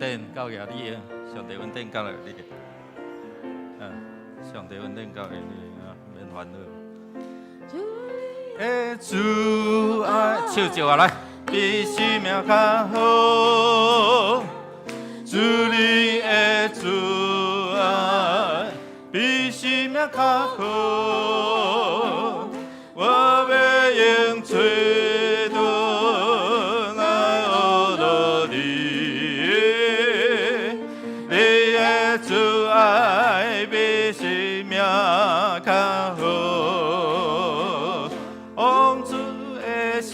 定教育你，上帝稳定教育你，上帝稳定教育你，免烦恼。主爱，手接下来，比生命较好。主你的主爱，比生命较好。我要用嘴唇来学落你，你的主爱比生命较好。王主的生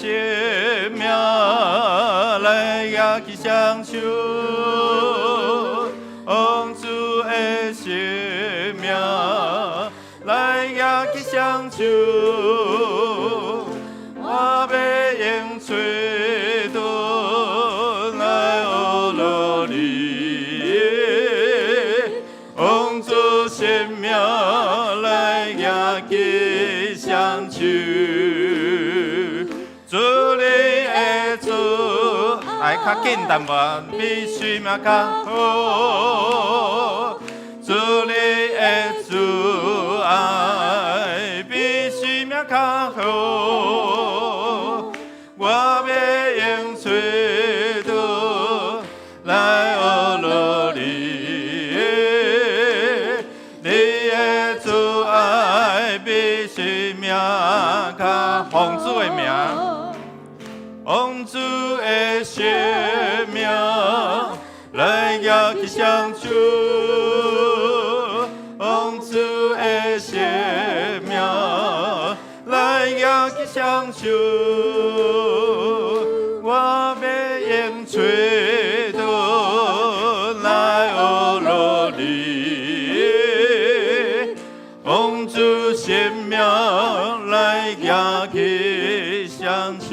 命来也去享受，王主的生命来也去享受。我要用嘴唇来学落你，王主生命来也去享受。主你的主，来较紧淡薄，比生命较好。主你的主爱比生命较好。我要用嘴唇来学落你，你的主爱比生命较奉主的名。王主的生命来也去享受，王主的生命来也去享受。我要用嘴唇来学落你，王主生命来也去享受。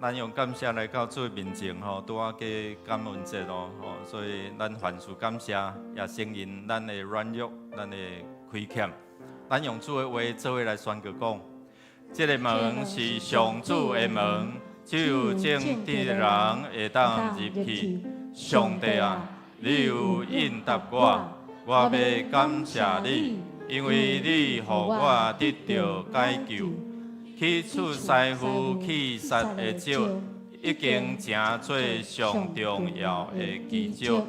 咱用感谢来到主面前吼，拄啊过感恩节咯吼，所以咱凡事感谢，也承认咱的软弱，咱的亏欠。咱用主的话做伙来宣告讲：这个门是上主的门，只有正直的人会当入去。上帝啊，你有应答我，我要感谢你，因为你予我得到解救。去处师傅去杀的招，已经成做上重要的奇招。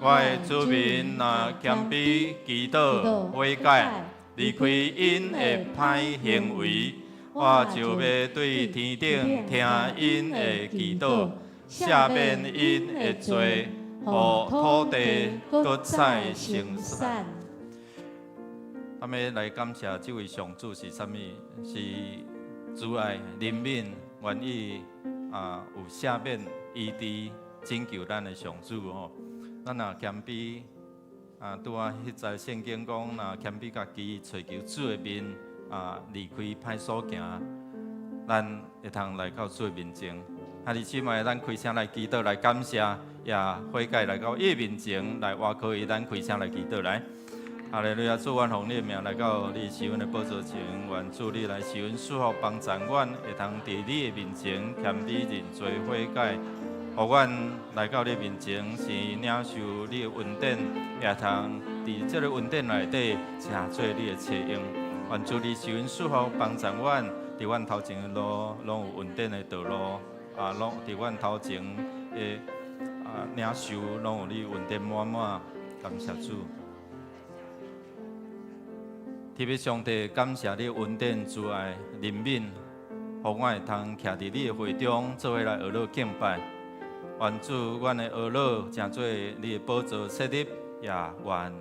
我的子民若谦卑祈祷悔改，离开因的歹行为，我就要对天顶听因的祈祷，赦免因的罪，互土地搁再生产。咱们来感谢这位上主是啥物？是主爱怜悯，愿意有赦免、医治、拯救咱的上主吼。咱若谦卑拄啊，迄在圣经讲，若谦卑家己，找求主的面离开歹所行，咱会通来到主的面前。弟兄姊妹，咱开声来祈祷，来感谢，也悔改来到伊面前来挖可以，咱开声来祈祷来。哈利路亚！主，愿奉你的名来到你施恩的宝座前，愿主你来施恩赐福帮助阮，会通伫你的面前谦卑认罪悔改，互阮来到你面前是领受你的恩典，也通伫这个恩典内底成做你的册用。愿主你施恩赐福帮助阮，伫阮头前的路拢有恩典的道路，拢伫阮头前的领受拢有你恩典满满，感谢主。特别上帝感谢你恩典慈爱怜悯，互我会通徛伫你的会中，做伙来学乐敬拜。愿主，阮的学乐成做你的宝座设立，也愿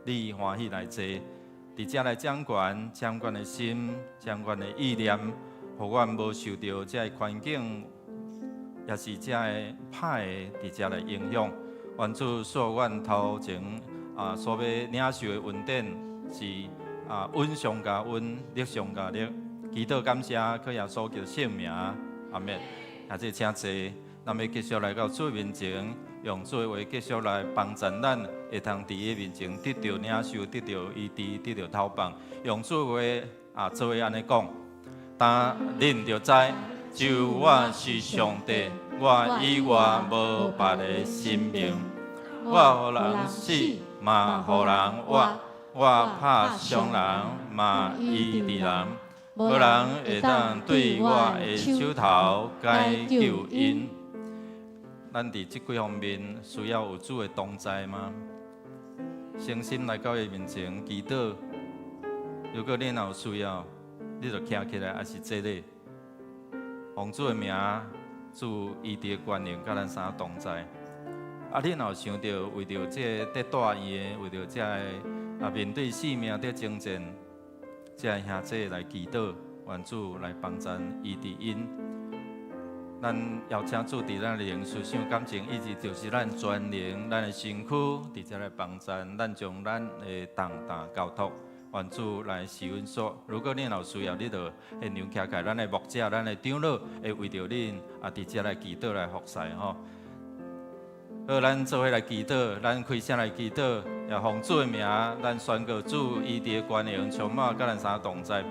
你欢喜来坐，伫遮来掌权，掌权的心，掌权的意念，互阮无受到这环境，也是这歹的伫遮来影响。愿主赐阮头前所要领受的恩典是。恩上加恩，力上加力，祈祷感谢，可也所求圣名，阿门。也即请坐，咱要继续来到主面前，用主的话继续来帮助咱，会通伫伊面前得到领受，得到医治，得到透放。用主的话做伙安尼讲，但恁着知，就我是上帝，我以外无别的生命。我互人死，嘛互人活；我拍伤人，嘛医治人。无人会当对我的手头解救因。咱伫即几方面需要有主的同在吗？诚心来到伊面前祈祷。如果你若有需要，你就徛起来，还是坐咧。奉主的名，主医治的权能，甲咱三同在。你若有想到为着这得大院的，为着这面对生命得征战，这兄弟来祈祷，愿主来帮咱医治因。咱邀请主伫咱的灵思想感情，以及就是咱全灵、咱的身躯，伫遮来帮咱，咱将咱的重担交托，愿主来施恩所。如果你有需要，你就现场徛起，咱的牧者、咱的长老会为着恁伫遮来祈祷来服侍吼。好，咱做伙来祈祷，咱开声来祈祷，也奉主的名，咱宣告主医治的权能充满甲咱三同在。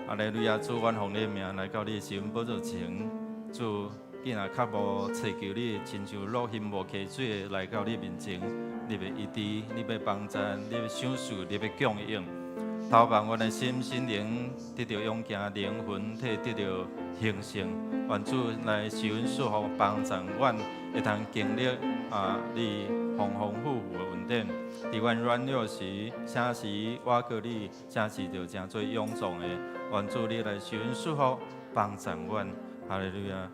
哈利路亚！主，阮奉你的名来到你的施恩宝座前。主，既然较无祈求你，亲像落힘无溪水来到你面前，你要医治，你要帮助，你要赏赐，你要供应。投放阮的心灵得到勇健，灵魂体得到兴盛。愿主来施恩赐福帮助阮，会通经历你丰丰富富的恩典。伫阮软弱时，啥时我告你，啥时就诚做勇壮的。愿主你来施恩赐福帮助阮。哈利路亚！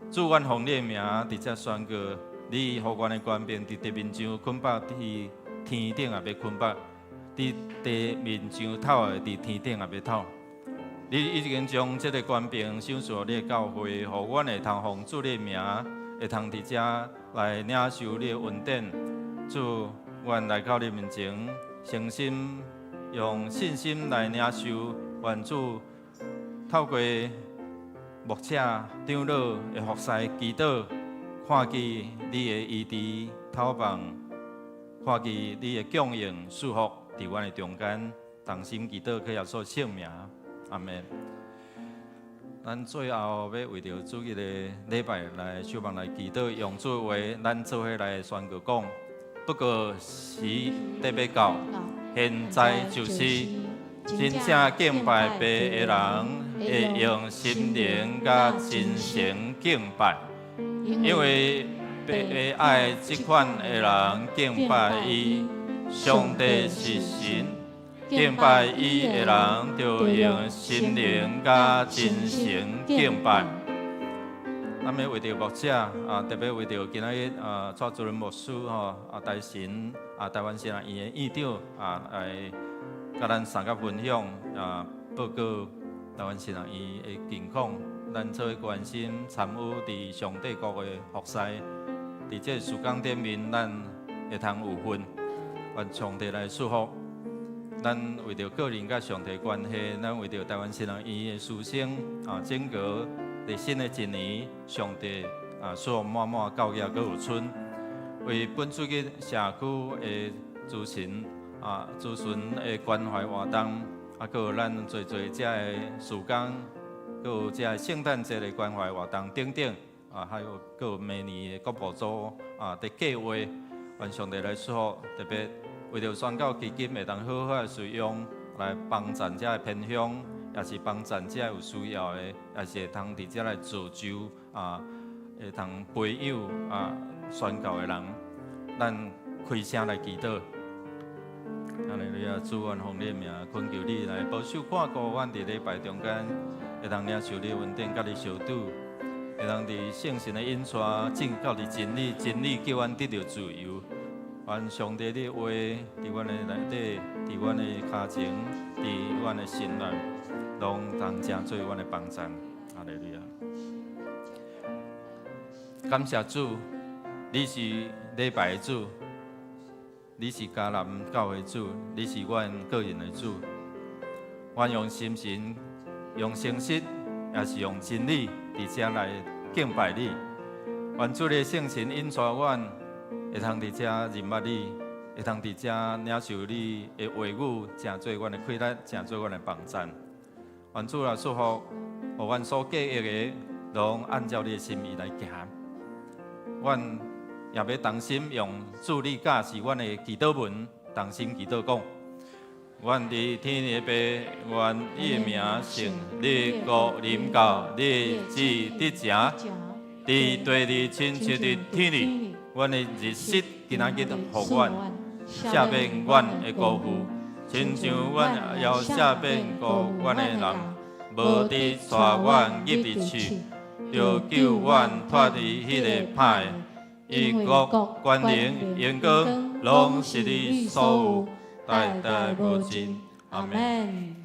主，阮奉你的名，伫遮宣告，你互阮的权柄，伫地面上捆绑，伫天顶也要捆绑；伫地面上透的，伫天顶也要透。你已经将这个权柄赏赐你的教会，互阮会通奉主你的名，会通伫遮来领受你的恩典。主，阮来到你面前，诚心用信心来领受。愿主透过牧者、长老的服侍祈祷，看见你的医治透放，看见你的供应祝福伫阮的中间，同心祈祷，去耶稣圣名，阿门。咱最后要为着主日的礼拜来希望来祈祷，用主话，咱做伙来宣告讲：不过时得要到，现在就是真正敬拜爸的人。会用心灵甲真诚敬拜，因为被爱这款的人敬拜伊，上帝是神，敬拜伊的人就用心灵甲真诚敬拜。咱要为着牧者特别为着今仔日蔡主任牧师大神台湾神学院的院长来甲咱三甲分享报告。台湾神学院的健康，咱做伙关心参与伫上帝国的服侍，伫这时间点面，咱会通有份，愿上帝来祝福。咱为着个人甲上帝关系，咱为着台湾神学院的师生整个伫新的一年，上帝所满满教育阁有春，为本主日社区的族群族群的关怀活动。阁有咱做遮的时间，阁有遮圣诞节的关怀活动等等还有阁有明年的国部组的计划，愿上帝来祝福，特别为着宣告基金会当好好的使用，来帮助遮的偏乡，也是帮助遮有需要的，也是会通伫遮来造就会通培养宣教的人，咱开声来祈祷。哈利路亚！主，愿奉你的名，恳求你来保守看顾阮伫礼拜中间，会通领受你的恩典，甲你相拄，会通伫圣神的引带，正到伫真理，真理叫阮得到自由。愿上帝的话伫阮的内底，伫阮的脚前，伫阮的心内，拢当成做阮的帮助。哈利路亚！感谢主，你是礼拜的主。你是迦南教会主，你是阮个人的主。阮用心神、用诚实，也是用真理，伫遮来敬拜你。愿主的圣神引带阮，会通伫遮认捌你，会通伫遮领受你的话语，成做阮的快乐，成做阮的帮助。愿主来祝福，互阮所记忆的，拢按照你的心意来行。阮也要同心用主你教是阮的祈祷文，同心祈祷讲。阮伫天的爸，愿你的名圣，你国临到，你旨得成，伫地里亲像伫天里。阮的日食今仔日互阮，赦免阮的辜负，亲像阮也赦免辜阮的人，无伫带阮入地去，就救阮脱离迄个歹。因国、权能、荣光，拢是你所有。代代无尽，阿门。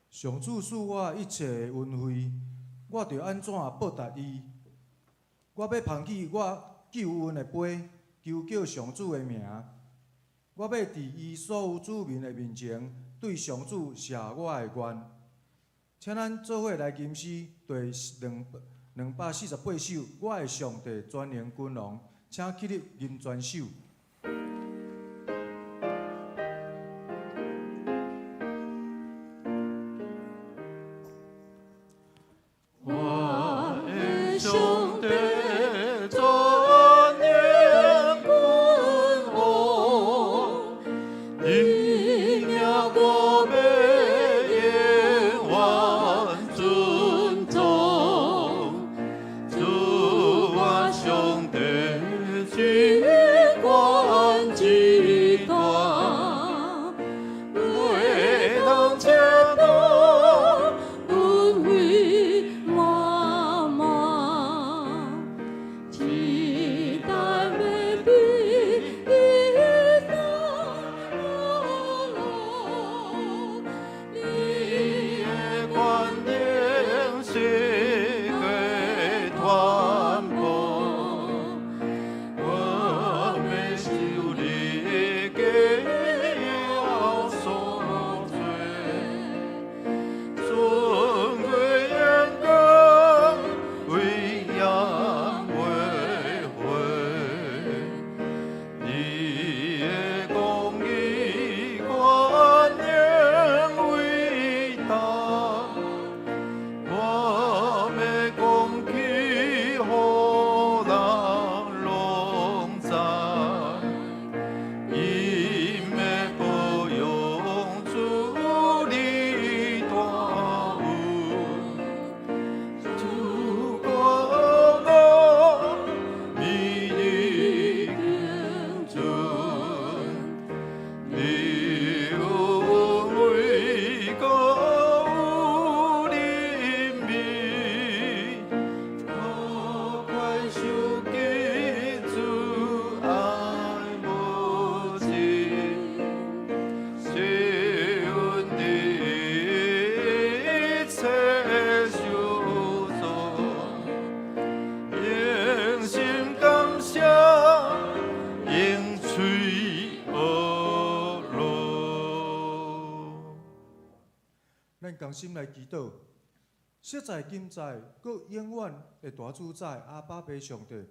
上主赐我一切的恩惠，我着安怎报答伊？我要捧起我救恩的杯，求叫上主的名。我要伫伊所有子民的面前，对上主谢我的愿。请咱做伙来吟诗，第248首。我的上帝全能君王，请起立吟全首。同心来祈祷，昔在、今在、搁永远的大主宰阿爸爸上帝，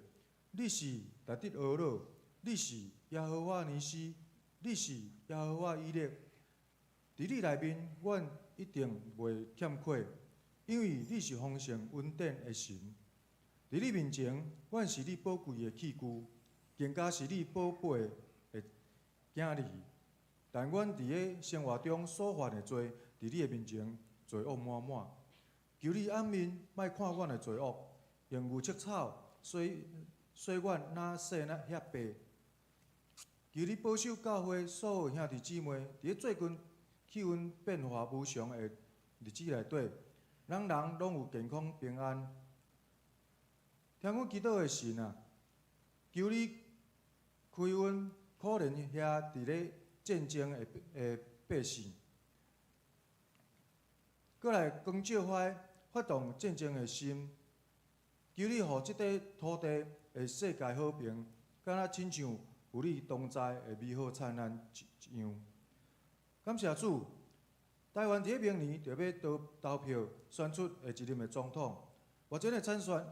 你是大得俄罗，你是耶和华尼西，你是耶和华以勒。伫你内面，阮一定袂欠缺，因为你是丰盛稳定的神。伫你面前，阮是你宝贵的器具，更加是你宝贝的囝儿。但阮伫个生活中所犯的罪，伫你的面前罪恶满满，求你暗面莫看阮的罪恶，用牛切草洗阮那细那遐白。求你保守教会所有兄弟姊妹，伫最近气温变化无常的日子内底，人人拢有健康平安。听阮祈祷的神啊，求你开阮可怜遐伫咧战争的百姓，过来光照发动战争的心。求你互即块土地的世界和平，敢若亲像有你同在的美好灿烂一样。感谢主，台湾伫明年就要投票选出下一任的总统，目前的参选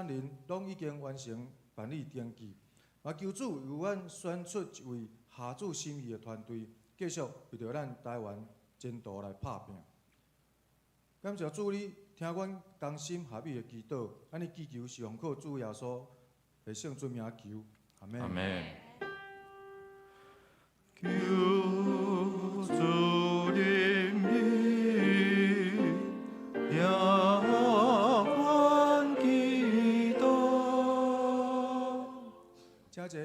人拢已经完成办理登记。也求主由阮选出一位合主心意的团队，继续为着咱台湾前途来拍拼。感谢主，你听阮同心合意的祈祷，安尼祈求是奉靠主耶稣的圣尊名求，阿门。阿门。求主怜悯，听阮祈祷。请坐。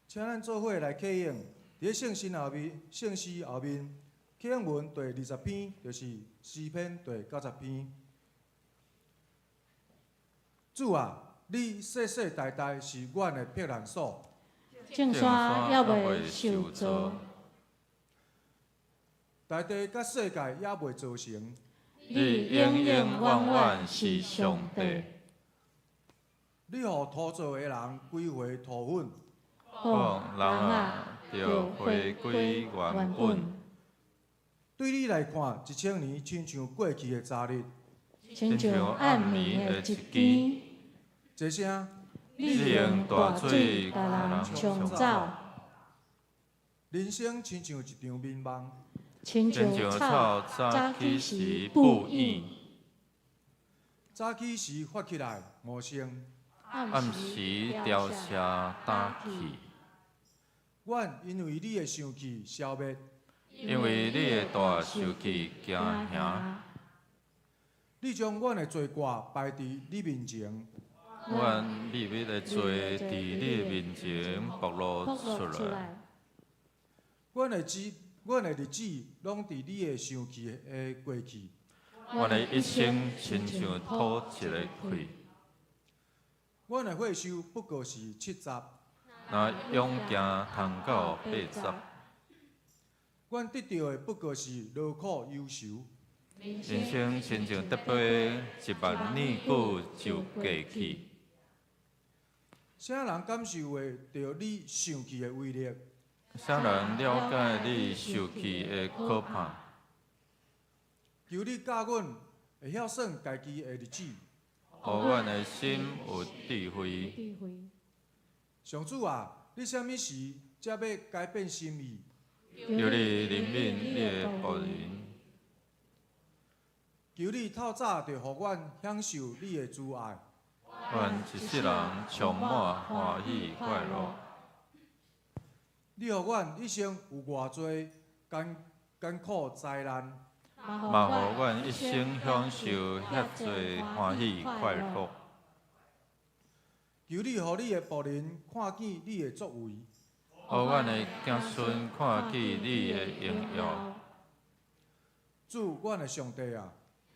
请咱做伙来启用，伫圣诗后面，启用文第20篇，就是诗篇第90篇。主啊，你世世代代是阮的避难所，正山也袂受造，大地甲世界也袂造成。你永永远远是上帝。你互土造的人归回土粉，人啊，着回归原本。对你来看，1000年亲像过去的昨日，亲像暗暝的一更。这声，你用大水甲人冲走，人生亲像一场眠梦，亲像草早起时不应，早起时发起来无声，暗时凋谢打去。阮因为你的生气消灭，因为你的大受气惊吓，你将阮的罪过摆伫你面前，阮秘密的罪伫你面前暴露出来。阮的日子拢伫你的生气的过去，阮的一生亲像土一个开。阮的岁数不过是70，若勇行通到80，阮得到的不过是劳苦忧愁。人生亲像得杯10000年久就过去。啥人感受会到你生气的威力？啥人了解你受气的可怕？求你教阮会晓算家己的日子，互阮的心有智慧。上主啊，你啥物时才要改变心意？求你怜悯你的仆人。求你透早就互阮享受你的慈爱。阮一世人充满欢喜快乐。你互阮一生有偌济艰苦灾难，嘛互阮一生享受遐济欢喜快乐。求你互你的仆人看见你的作为，互阮的子孙看见你的荣耀。主，阮的上帝啊，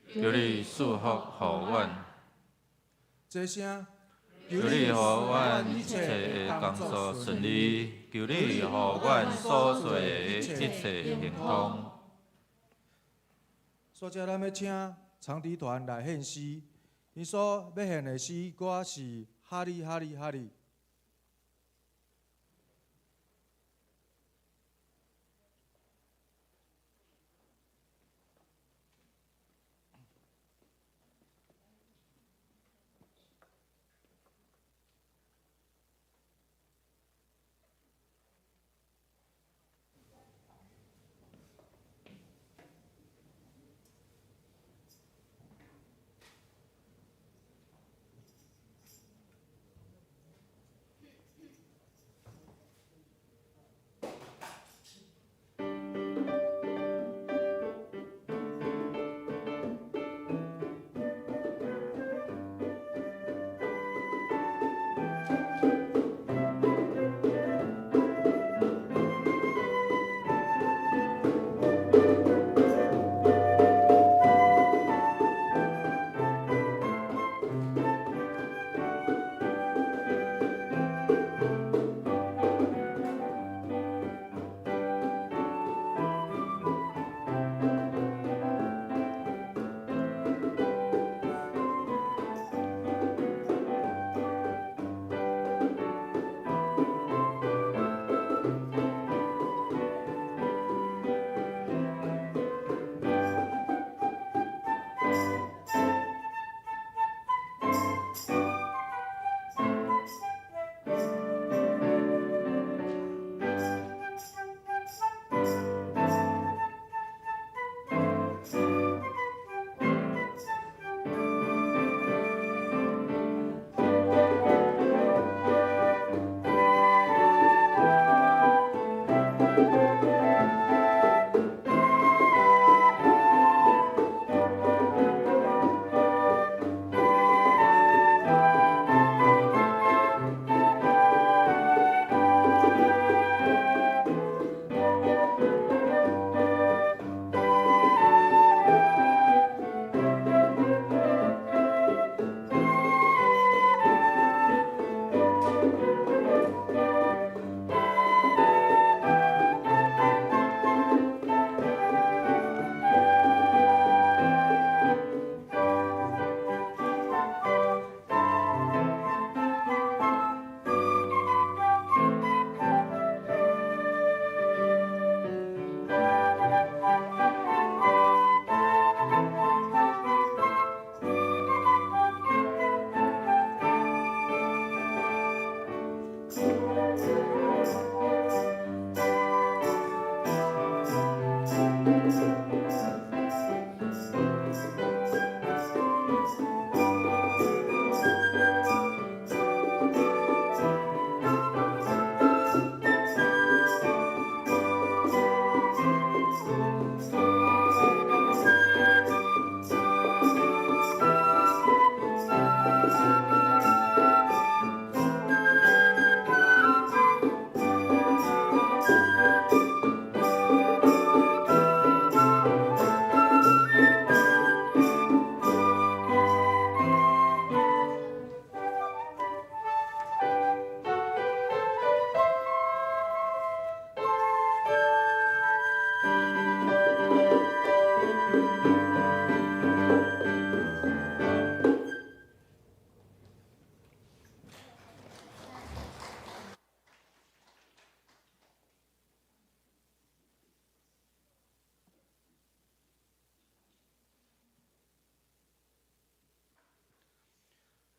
求你赐福互阮。这声，求你互阮一切的工作顺利，求你互阮所做的一切成功。所以咱要请长笛团来献诗，伊所要献的诗歌是哈利哈利哈利。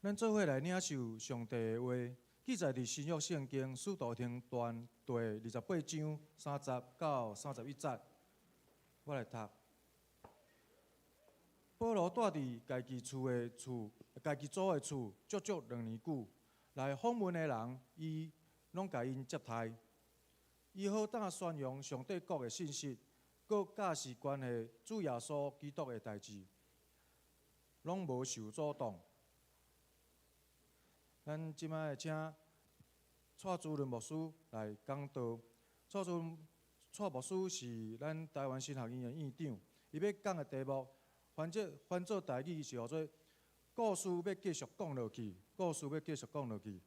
咱做伙来领受上帝的话，记载伫新约圣经使徒行传第28章30到31节。我来读。保罗住伫家己厝的厝，家己租的厝，足足2年久。来访问的人，伊拢甲因接待。伊好当宣扬上帝国的信息，佮假使关系主耶稣基督的代志，拢无受阻挡。咱即摆请蔡主任牧师来讲道。蔡牧师是咱台湾神学院的院长，伊要讲的题目，翻做台语是叫做“故事要继续讲落去”，故事要继续讲落去。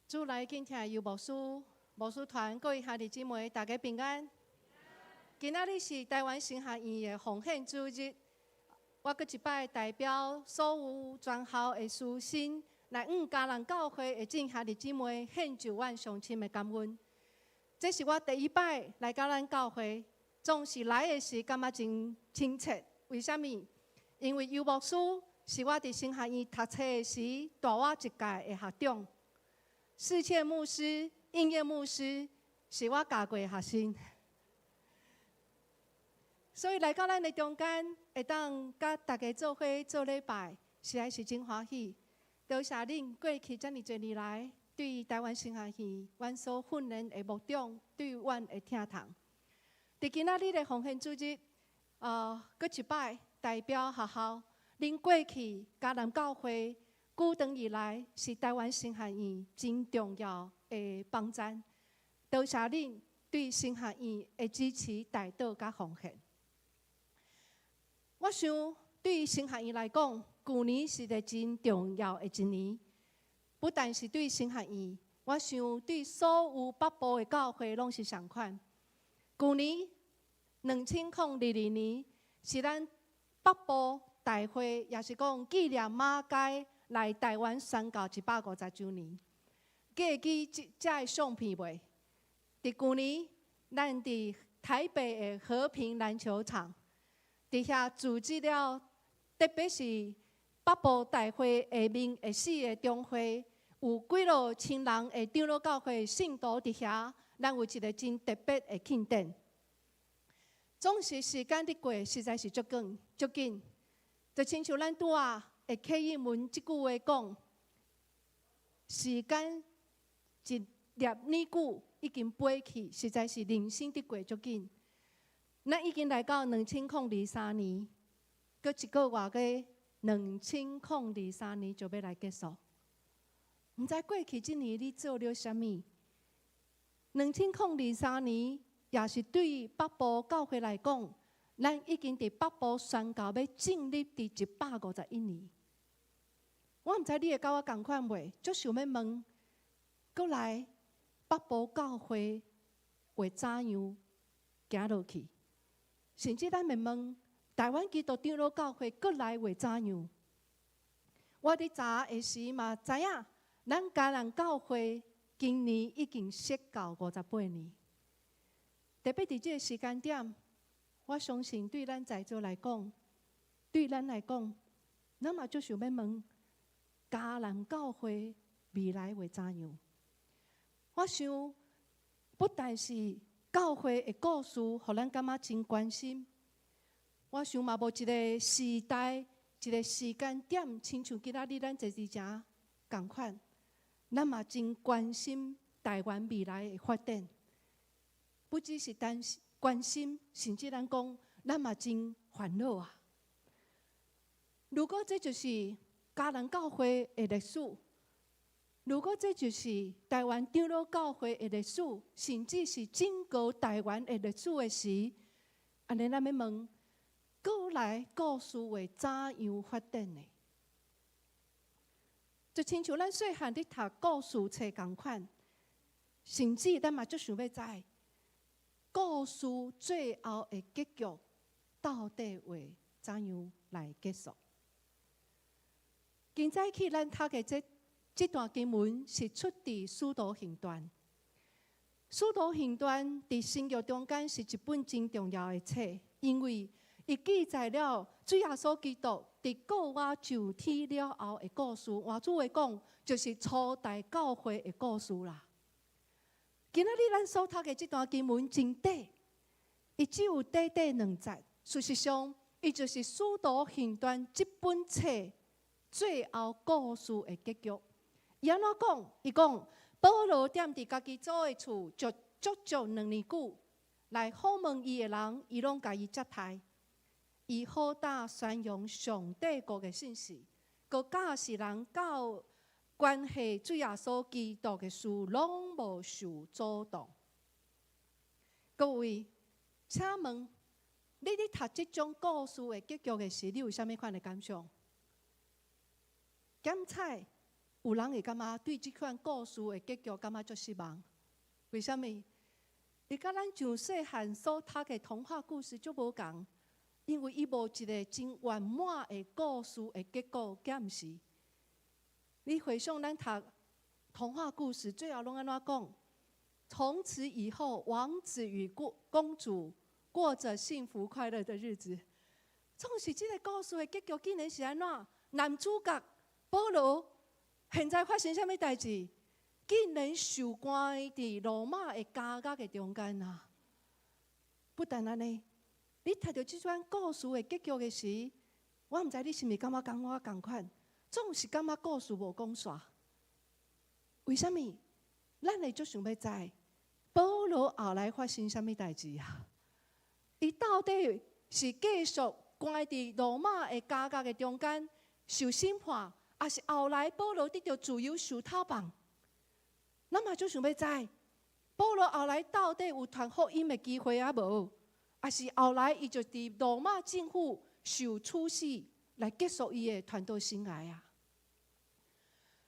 主来敬听由牧师团各位兄弟姊妹，大家平安。今仔日是台湾神学院的奉献主日，我阁一摆代表所有全校的师生来向嘉南教会的众兄弟姊妹献上阮上深的感恩。这是我第一摆来到咱教会，总是来的时感觉真亲切。为什么？因为尤牧师是我伫神学院读册的时大我一届的学长，世切牧师、应业牧师是我教过的学生。所以来到咱的中间，会当甲大家做伙做礼拜，实在是真欢喜。多谢恁过去遮尔侪年来，对台湾神学院阮所训练的牧长，对阮的听从。伫今仔日的奉献主日，阁一摆代表学校，恁过去嘉南教会久长以来是台湾神学院真重要的帮站。多谢恁对神学院的支持、带导甲奉献。我想，对神学院来讲，去年是个真重要的一年。不但是对神学院，我想对所有北部的教会拢是同款。去年2022年是咱北部大会，也是讲纪念马偕来台湾宣教150周年。记起这个相片未？伫去年，咱伫台北的和平篮球场。伫遐组织了，特别是北部大会下面下4个中会，有几落千人的长老教会信徒伫遐，咱有一个真特别的庆典。总是时间伫过，实在是足紧，就亲像咱拄啊会刻意文即句话讲，时间一粒年久已经飞去，实在是人生伫过足紧。咱已经来到2023年，搁一个月个2023年就要来结束。毋知过去一年你做了啥物？2023年也是对北部教会来讲，咱已经伫北部宣教要进入伫151年。我毋知你会甲我同款袂？足想要问，搁来北部教会会怎样行落去？甚至咱问问台湾基督长老教会搁来会怎样？我伫早下时嘛知影，咱嘉南教会今年已经设教58年。特别伫这个时间点，我相信对咱在座来讲，对咱来讲，咱嘛就想要问嘉南教会未来会怎样？我想，不但是教会的故事，互咱感觉真关心。我想嘛，无一个时代、一个时间点，亲像今仔日咱坐伫遮共款，咱嘛真关心台湾未来的发展。不只是单关心，甚至咱讲，咱嘛真烦恼啊。如果这就是嘉南教会的历史，如果这就是台湾长老教会的历史，甚至是整个台湾的历史的时，安尼咱要问，过来故事会怎样发展呢？就亲像咱细汉伫读故事册共款，甚至咱嘛足想要知，故事最后的结局到底会怎样来结束？今早起咱读的这段经文是出自《使徒行传》。使徒行传伫新约中间是一本真重要的册，因为伊记载了主耶稣基督伫过我就天了后的故事。换句话讲，就是初代教会的故事啦。今仔日咱所读的这段经文真短，伊只有短短2节。事实上，伊就是使徒行传这本册最后故事的结局。伊安怎讲？伊讲保罗踮伫家己租的厝，就足足2年久，来访问伊的人，伊拢甲伊接待。伊好大宣扬上帝国的信息，佮教世人到关系主耶稣基督的事，拢无受阻挡。各位，请问你咧读这种故事的结局的时，你有啥物款的感想？检采有人会感觉对这款故事的结局感觉足失望。为什么？伊甲咱上细汉所读的童话故事足无共。因为伊无一个真圆满的故事的结果，敢毋是？你回想咱读童话故事，最后拢安怎讲？从此以后，王子与公主过着幸福快乐的日子。总是这个故事的结局，竟然是安怎？男主角保罗现在发生什么代志？竟然受关伫罗马的监狱的中间啊！不但安尼。你读到这段故事的结局的时，我毋知你是毋是感觉跟我同款，总是感觉故事无讲煞。为什么？咱会足想要知保罗后来发生什么代志啊？伊到底是继续关伫罗马的监狱的中间受审判，还是后来保罗得到自由受透放？咱嘛足想要知保罗后来到底有传福音的机会啊无？还是后来，伊就伫罗马政府受处死，来结束伊的传道生涯啊。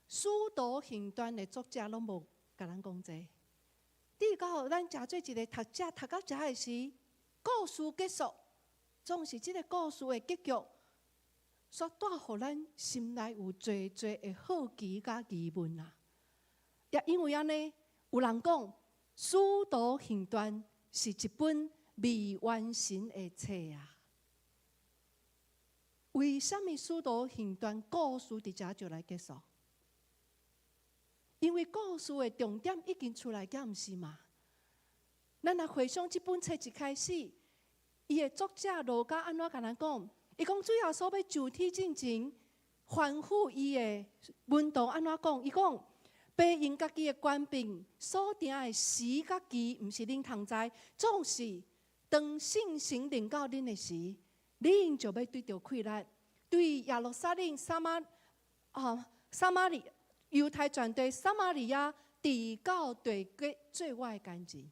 使徒行传的作者拢无甲咱讲这。直到咱诚做一个读者，读到遮的时，故事结束，总是这个故事的结局，所带互咱心内有侪侪的好奇甲疑问啊。也因为安尼，有人讲使徒行传是一本未完成的册啊！为什么使徒行传故事伫遮就来结束？因为故事的重点已经出来，敢毋是嘛？咱来回想这本册一开始，伊的作者路加安怎甲咱讲？伊讲主耶稣要上天之前，吩咐伊的门徒安怎讲？伊讲。别因家己的官兵所定的时甲期，毋是恁通知，总是当信心临到恁的时，恁就要对着困难。对耶路撒冷、撒马利、犹太全地、撒玛利亚，直到地极最外的干净。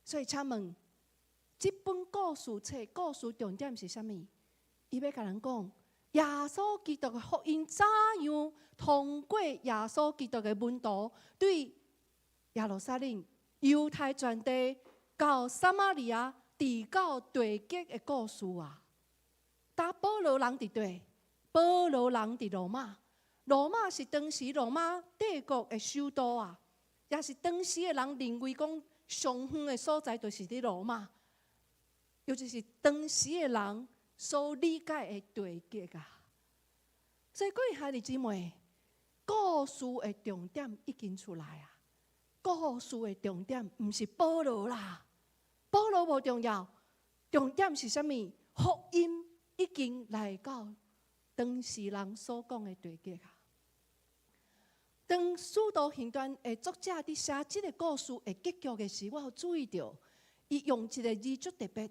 所以，请问，这本故事册故事重点是啥物？伊要甲人讲。耶稣基督的福音怎样通过耶稣基督的门徒，对耶路撒冷、犹太全地到撒玛利亚，直到地极的故事啊！但保罗人伫对，保罗人伫罗马，罗马是当时罗马帝国的首都啊，也是当时的人认为讲上远的所在就是伫罗马，尤其是当时的人。所理解的地极啊，所以各位兄弟姊妹，故事的重点已经出来啊！故事的重点毋是保罗啦，保罗无重要，重点是啥物？福音已经来到当时人所讲的地极啊！当使徒行传的作者伫写这个故事的结局的时，我有注意到，伊用一个字足特别。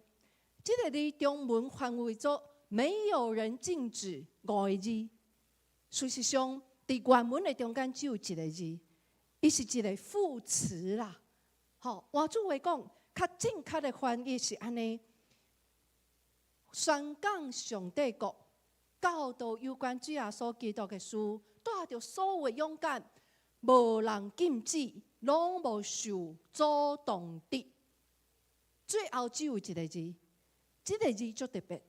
这个字中文翻译作“没有人禁止”五个字。事实上，伫原文的中间只有一个字，伊是一个副词啦。好，换句话讲，较正确的翻译是安尼：宣讲上帝国，教导有关主耶稣基督的事，带着所有的勇敢，无人禁止，拢无受阻挡的。最后只有一个字。这个字足特别，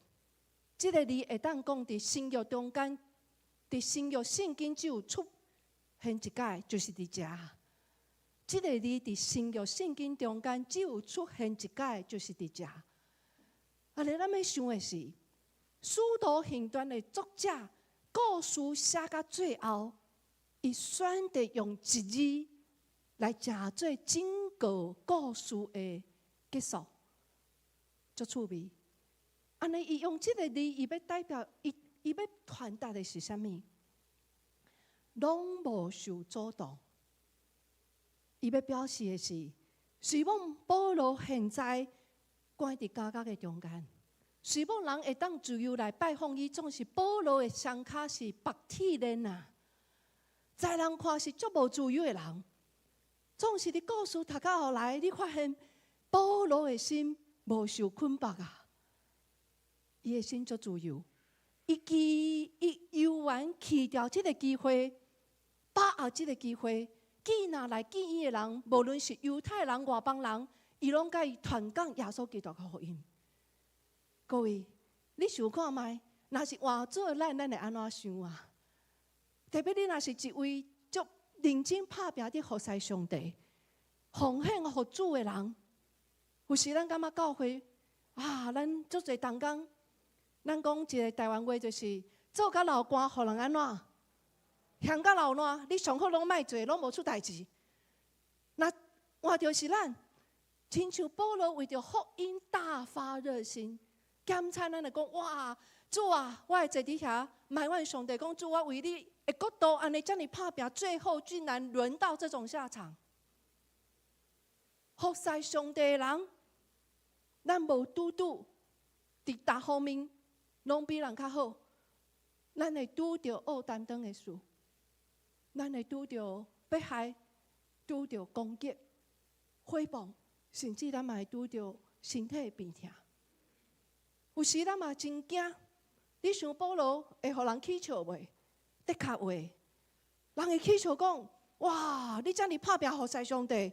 这个字会当讲伫新约中间，伫新约圣经只有出现一解，就是伫遮。这个字伫新约圣经中间只有出现一解，就是伫遮。安尼咱要想的是，《使徒行传》的作者故事写到最后，伊选择用一字来成做整个故事的结束，足趣味。安尼，伊用这个字，伊要代表伊要传达的是啥物？拢无受阻挡。伊要表示的是，虽望保罗现在关伫家的中间，虽望人会当自由来拜访伊，总是保罗的双脚是白铁链啊，在人看是足无自由的人。总是你故事读到后来，你发现保罗的心无受捆绑啊，伊的心足自由。伊犹原弃掉这个机会，把握这个机会。见哪来见伊的人，无论是犹太人、外邦人，伊拢甲伊传讲耶稣基督的福音。各位，你想看卖？若是换做咱会安怎想啊？特别你若是一位足认真拍拼伫服侍上帝、奉献互主的人，有时咱感觉教会啊，咱足侪同工，咱讲一个台湾话就是做甲老官，互人安怎？香甲老烂，你上好拢莫做，拢无出代志。那换着是咱，亲像保罗为着福音大发热心，检查咱来讲，哇，主啊，我会坐伫遐埋怨上帝，讲主，我为你的国度安尼遮尔拍拼，最后居然轮到这种下场。服侍上帝的人，咱无拄伫逐方面拢比人较好，咱会拄着恶担当的事。咱会拄着迫害，拄着攻击、诽谤，甚至咱嘛会拄着身体的病痛。有时咱嘛真惊，你想保罗会互人起笑袂？的确会，人会起笑讲：哇，你遮尔拍拼服侍上帝，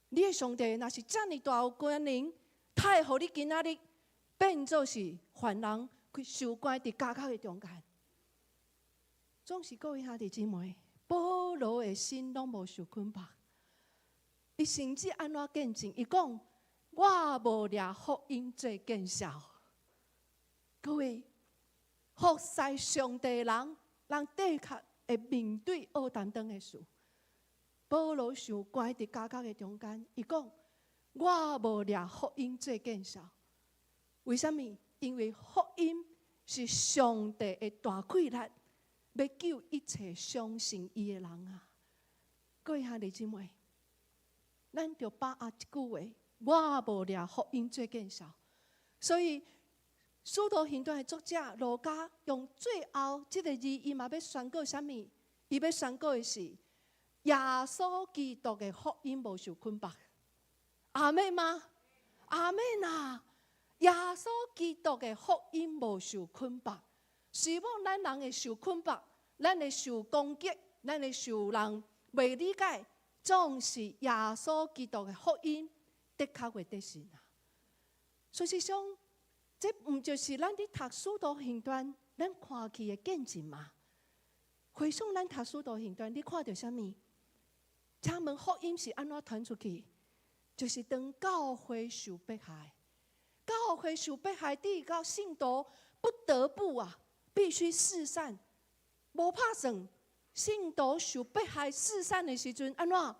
你的上帝若是遮尔大有权能，他会互你今仔日变做是犯人，受关伫家口的中间。总是各位兄弟姊妹，保罗的心拢无受捆绑。伊甚至安怎见证？伊讲：我无掠福音做见效。各位，服侍上帝的人，人的确会面对恶担当的事。保罗受关伫家口的中间，伊讲：我无掠福音做见效。为什么？因为福音是上帝的大气力。要救一切相信伊的人啊！各位兄弟姊妹，咱就把握一句话：我无掠福音做见效。所以，使徒行传的作者路加用最后这个字，伊嘛要宣告什么？伊要宣告的是：耶稣基督的福音无受捆绑。阿妹吗？阿妹呐！耶稣基督的福音无受捆绑。希望咱人会受捆绑，咱会受攻击，咱会受人袂理解，总是耶稣基督的福音的确会得胜啊！事实上，这毋就是咱伫读使徒行传咱看去的见证吗？回想咱读使徒行传，你看到啥物？请问福音是安怎传出去？就是当教会受迫害，教会受迫害，第一个信徒不得不必须四散，无拍算。信徒受迫害四散的时阵，安怎？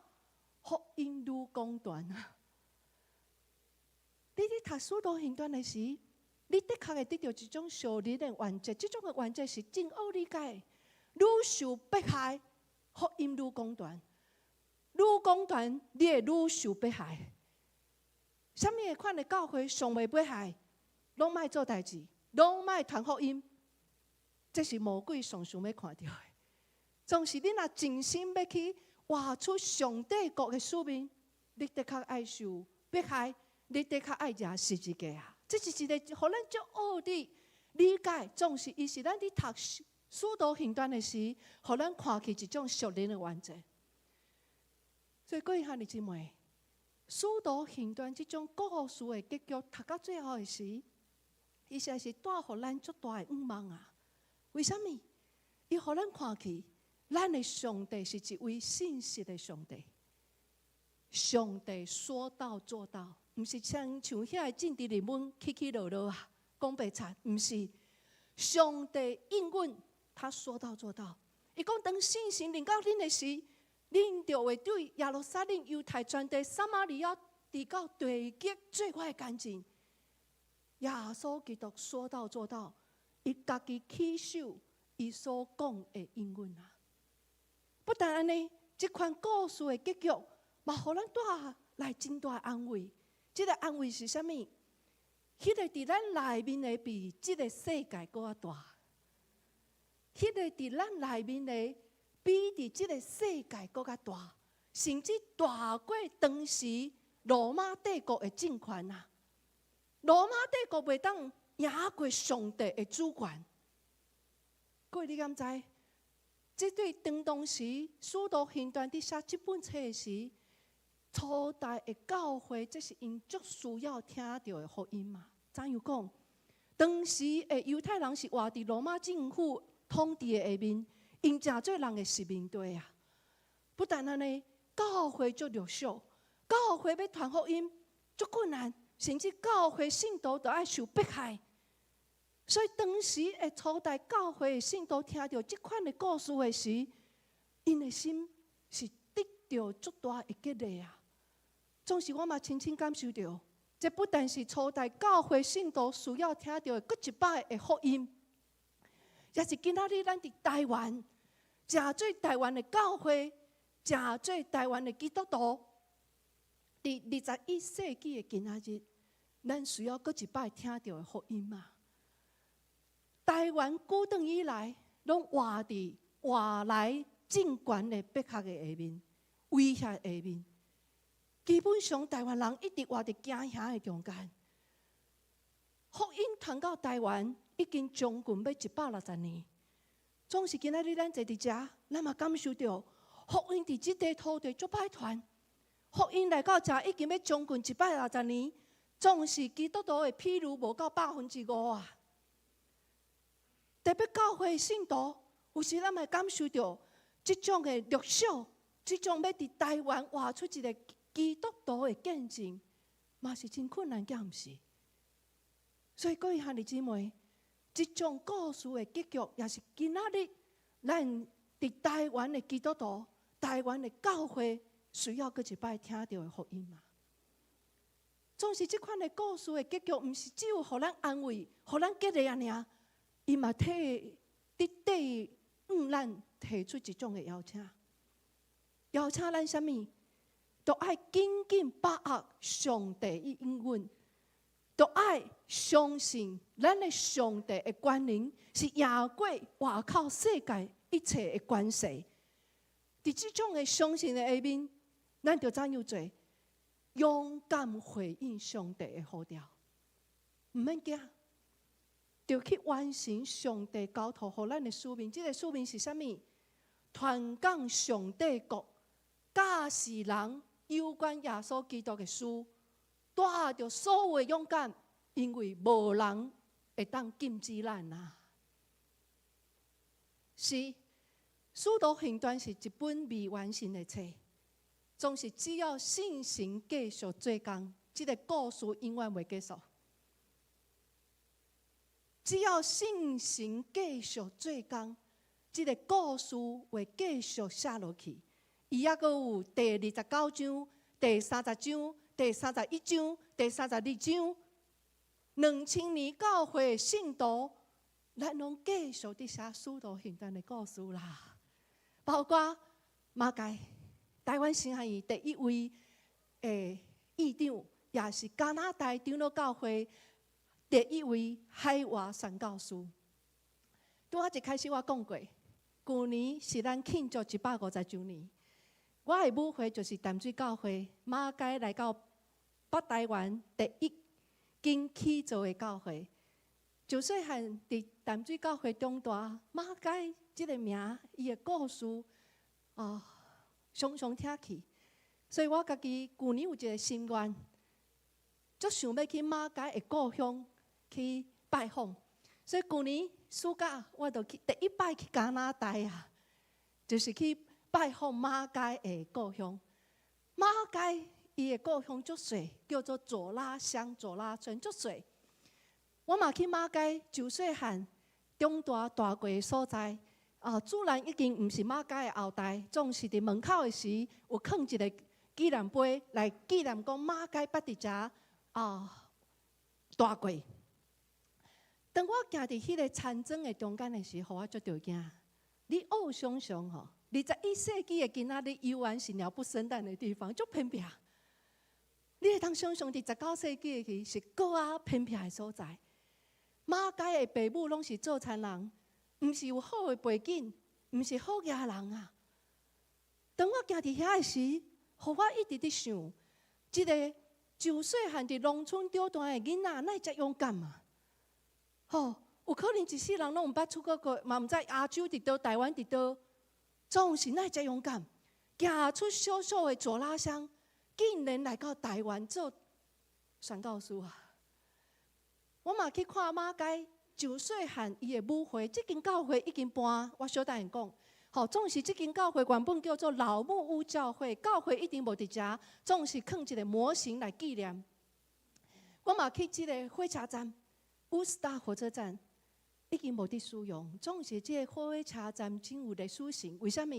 福音愈讲传啊！你伫读使徒行传的时，你的确会得到一种属灵的原则，这种的原则是真好理解。愈受迫害，福音愈讲传；愈讲传，你会愈受迫害。什么款的教会上未迫害，拢莫做代志，拢莫传福音。这是魔鬼上想要看到的。总是你若真心要去活出上帝国的使命，你的确爱受迫害，你的确爱抓十字架啊！这是一个互咱足好的理解。总是伊是咱伫读使徒行传的时，互咱看起一种属灵的原则。所以各位兄弟姊妹，使徒行传这种故事的结局，读到最后的时，伊实在是带互咱足大的愿望啊！为什么？伊互咱看起，咱的上帝是一位信实的上帝。上帝说到做到，毋是像遐个政治人物起起落落啊，讲白贼，毋是。上帝应允，他说到做到。伊讲当信心临到恁的时，恁就会对耶路撒冷、犹太全地、撒玛利亚，直到地极最我的干净。耶稣基督说到做到，伊家己起手，伊所讲的应允啊！不但安尼，这款故事的结局，嘛，互咱带来真大安慰。这个安慰是啥物？迄个伫咱内面的比这个世界搁较大，迄个伫咱内面的比伫这个世界搁较大，甚至大过当时罗马帝国的政权啊！罗马帝国袂当赢过上帝的主权。各位你敢知？这对当时使徒行传伫写这本册时，初代的教会，这是因足需要听到的福音嘛？怎样讲？当时的犹太人是活伫罗马政府统治的下面，因真侪人的殖民地啊。不但安尼，教会足弱小，教会要传福音足困难，甚至教会信徒都要受迫害。所以当时的初代教会的信徒听到这款的故事的时，因的心是得到足大的激励啊！总是我嘛深深感受到，这不但是初代教会信徒需要听到的搁一摆的福音，也是今仔日咱伫台湾，真做台湾的教会，真做台湾的基督徒，伫21世纪的今仔日，咱需要搁一摆听到的福音嘛？台湾久长以来，拢活伫外来政权的迫害的下面、威胁的下面。基本上，台湾人一直活伫惊吓的中间。福音传到台湾，已经将近要160年。总是今仔日咱坐伫遮，咱嘛感受到福音伫即块土地足歹传。福音来到遮，已经要将近160年，总是基督徒的譬如无到5%啊。特别教会的信徒，有时咱嘛感受到这种的弱小，这种要伫台湾活出一个基督徒的见证，嘛是真困难，敢毋是？所以各位兄弟姊妹，这种故事的结局，也是今仔日咱伫台湾的基督徒、台湾的教会，需要搁一摆听到的福音嘛。总是这款的故事的结局，毋是只有互咱安慰、互咱激励尔。伊嘛咱提出一种的邀请，邀请咱啥物？都爱紧紧把握上帝的应允，都爱相信咱的上帝的权能是赢过外口世界一切的关系。伫这种的相信的下面，咱就怎样做？勇敢回应上帝的呼召，毋免惊。就去完成上帝交托予咱的使命。这个使命是啥物？传讲上帝国，教示人有关耶稣基督的事，带着所有的勇敢，因为无人会当禁止咱啊。是，《使徒行传》是一本未完成的册，总是只要信心继续做工，这个故事永远袂结束。只要信心继续做工，这个故事会继续写落去。伊还阁有第29章、第30章、第31章、第32章。2000年教会的信徒，咱拢继续伫写使徒行传的故事啦。包括马偕台湾新汉语第一位议长，也是加拿大长老教会第一位海外宣教师。拄仔一开始我讲过，去年是咱庆祝150周年。我的母会就是淡水教会马偕来到北台湾第一间起造的教会。就细汉伫淡水教会长大，马偕这个名，伊的故事常常听起。所以我家己去年有一个心愿，就想要去马偕的故乡去拜访。所以去年暑假我就去第一摆去加拿大啊，就是去拜访马偕的故乡。马街伊的故乡足水，叫做左拉乡、左拉村足水。我嘛去马街就细汉中大大过的所在。自然已经毋是马街的后代，总是伫门口的时有放一个纪念碑来纪念讲马街捌伫遮大过。当我行伫迄个田庄的中间的时候，我足着惊。你偶想想吼，21世纪的今仔日，游玩是鸟不生蛋的地方，足偏僻。你会当想象伫19世纪的是更较偏僻的所在。马街的父母拢是做田人。毋是有好的背景，毋是好野人啊！当我行伫遐的时，互我一直伫想，一个就细汉伫农村长大的囡仔，哪遮勇敢啊？有可能一世人拢毋捌出过，嘛毋知亚洲伫倒，台湾伫倒，总是哪遮勇敢，行出小小的左拉乡，竟然来到台湾做宣教师啊！我嘛去看马街。就细汉伊的母会，这间教会已经搬。我小等讲，总是这间教会原本叫做老木屋教会，教会一定无伫遮，总是放一个模型来纪念。我嘛去这个火车站，乌斯达火车站已经无伫使用，总是这个火车站真有历史性。为什么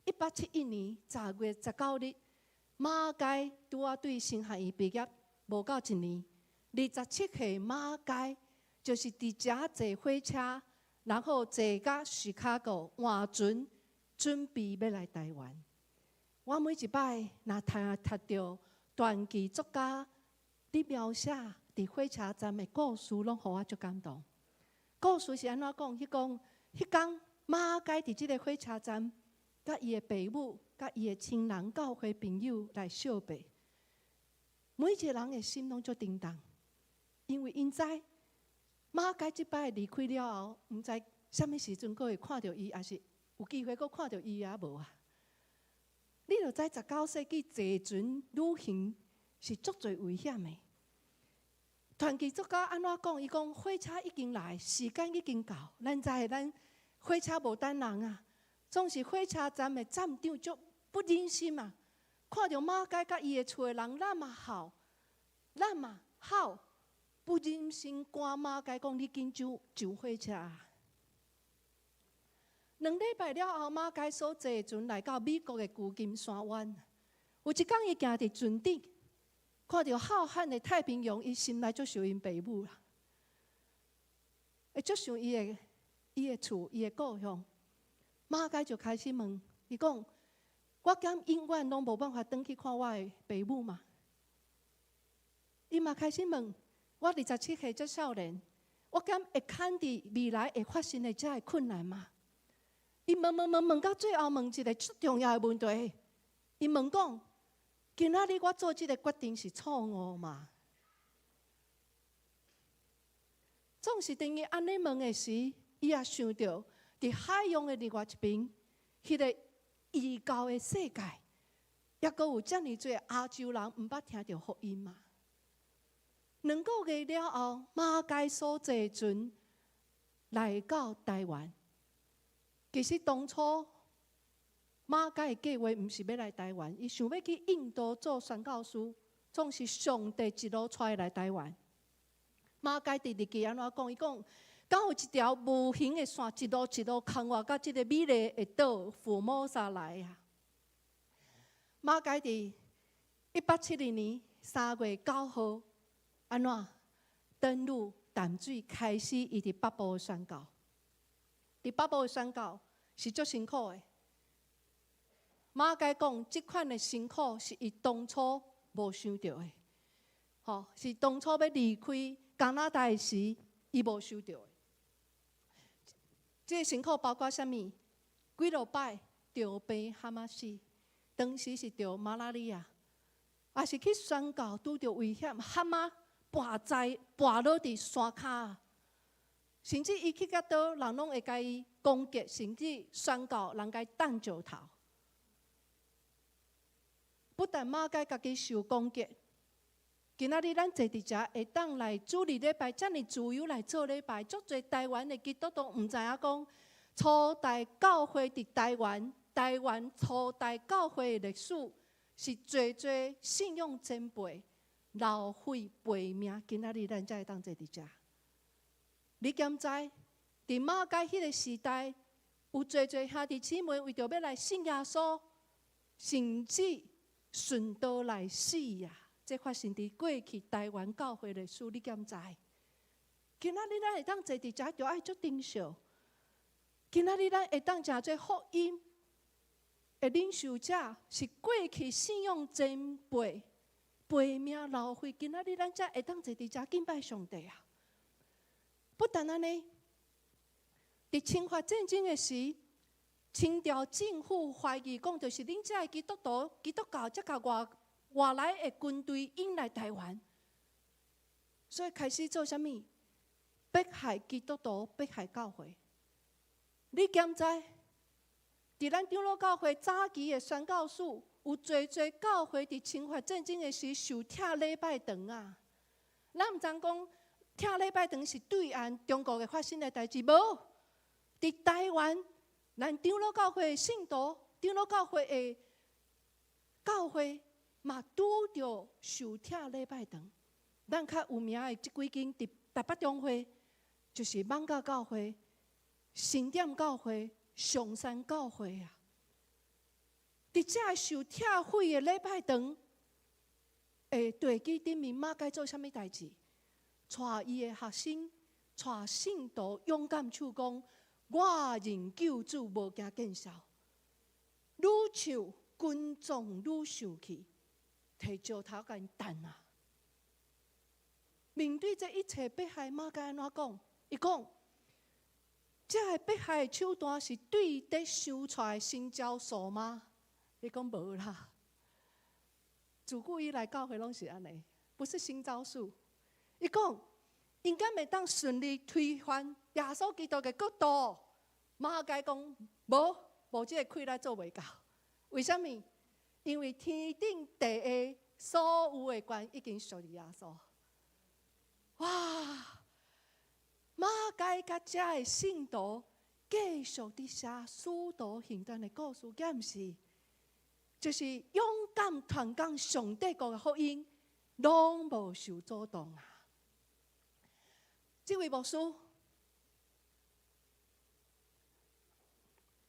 ？1871年10月19日，马街拄啊对新学院毕业无到一年，27岁马街。就是伫遮坐火车，然后坐到徐卡狗换船，准备要来台湾。我每一摆若读到传记作家伫描写伫火车站的故事，拢互我足感动。故事是安怎讲？迄天马街伫即个火车站，甲伊的父母、甲伊的亲人、教会朋友来相别。每一个人的心拢足震动，因为因知。马街即摆离开了后，毋知什么时阵阁会看到伊，还是有机会阁看到伊也无啊？你著知19世纪坐船旅行是足侪危险的。传记作家安怎讲？伊讲火车已经来，时间已经到，咱火车无等人啊，总是火车站的站长足不忍心啊，看到马街甲伊的厝的人那么好，不忍心赶马街讲你紧上火车。2礼拜了后，马街所坐的船来到美国的旧金山湾。有一天，伊行伫船顶，看到浩瀚的太平洋，伊心内足想因父母啦，会足想伊的厝、伊的故乡。马街就开始问伊讲：我敢永远拢无办法转去看我的父母嘛？伊嘛开始问。我27岁这少年，我敢会看伫未来会发生的这困难吗？伊问到最后，问一个最重要的问题。伊问讲：今仔日我做这个决定是错误吗？总是等伊安尼问的时，伊也想到伫海洋的另外一边，迄个异教的世界，也阁有遮尔多亚洲人毋捌听到福音嘛。2个月了后，马街所坐船来到台湾。其实当初马街的计划毋是要来台湾，伊想要去印度做宣教师，总是上帝一路带来台湾。马街伫日记安怎讲？伊讲，敢有一条无形的线，一路牵我到这个美丽的岛福摩沙来啊！马街伫1872年3月9号。安怎登陆淡水，开始伊伫北部的宣教。伫北部的宣教是足辛苦的。马街讲，即款的辛苦是伊当初无想到的，是当初要离开加拿大的时，伊无想到的。这个辛苦包括啥物？几落摆着病蛤蟆死，当时是着马拉利亚，也是去宣教拄着危险，蛤蟆。跋落伫山骹，甚至伊去到倒，人拢会甲伊攻击，甚至宣告人甲伊弹石头。不但马街家己受攻击，今仔日咱坐伫遮会当来主日礼拜，遮尔自由来做礼拜，足侪台湾的基督徒毋知影讲，初代教会伫台湾初代教会的历史是最最信用前辈老费赔命，今仔日咱才会当坐伫遮。你敢知？伫马街迄个时代，有最最兄弟姊妹为着要来信耶稣，甚至顺道来死呀！这发生伫过去台湾教会历史，你敢知？今仔日咱会当坐伫遮，就爱足珍惜。今仔日咱会当诚做福音的领受者，是过去信仰前辈赔命流血。今仔日咱才会当坐伫遮敬拜上帝啊！不但安尼，伫清法战争的时，清朝政府怀疑讲，就是恁遮的基督徒、基督教才甲外来的军队引来台湾，所以开始做啥物？迫害基督徒，迫害教会。你敢知？伫咱长老教会早期的宣教士，有侪教会伫清法战争的时受拆礼拜堂啊！咱毋知讲拆礼拜堂是对岸中国的发生的代志，无？伫台湾，咱长老教会的信徒、长老教会的教会嘛拄着受拆礼拜堂。咱较有名的即几间伫台北中会，就是艋舺教会、新店教会、上山教会啊。伫遮受拆毁的礼拜堂，地基顶面马该做啥物代志？带伊的学生、带信徒勇敢唱讲：我认救主，无惊见笑。愈唱群众愈生气，摕石头甲因弹啊！面对这一切迫害，马该安怎讲？伊讲：这个迫害的手段是对得收出来新教授吗？伊讲无啦。自古以来教会拢是安尼，不是新招数。伊讲，应该袂当顺利推翻耶稣基督的国度。马该讲无这个气力做袂到。为什么？因为天顶地下所有的权已经属于耶稣。哇！马该甲遮的信徒继续伫写使徒行传的故事，敢毋是？就是勇敢传讲上帝国的福音，拢无受阻挡啊！这位牧师，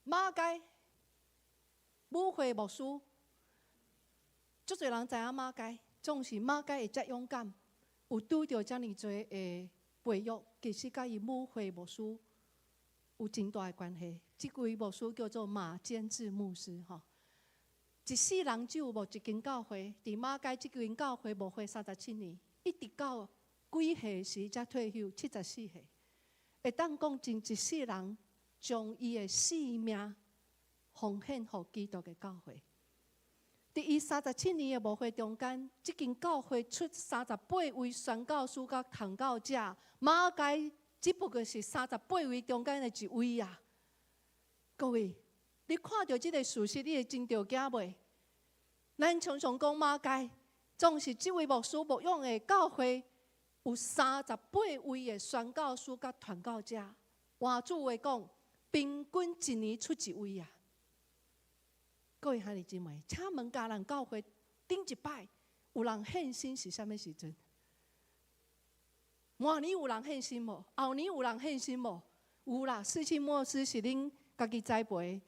马该母会牧师，足侪人知影马该，总是马该会遮勇敢，有拄着遮尔多的培育，其实甲伊母会牧师有真大的关系。这位牧师叫做马坚志牧师，吼。一世人只有无一间教会，伫马街即间教会牧会37年，一直到几岁时才退休，74岁。会当讲真一世人将伊的性命奉献予基督的教会。伫伊37年的牧会中间，即间教会出38位宣教师甲传教者，马街只不过是38位中间的一位啊！各位。你看到这个事实，你会真着惊袂？咱常常讲马街，总是这位牧师牧养的教会有38位的宣教师甲传教者。换句话讲，平均一年出一位啊！各位兄弟姊妹，请问家人教会顶一摆有人献身是啥物时阵？明年有人献身无？后年有人献身无？有啦，世纪末师是恁家己栽培。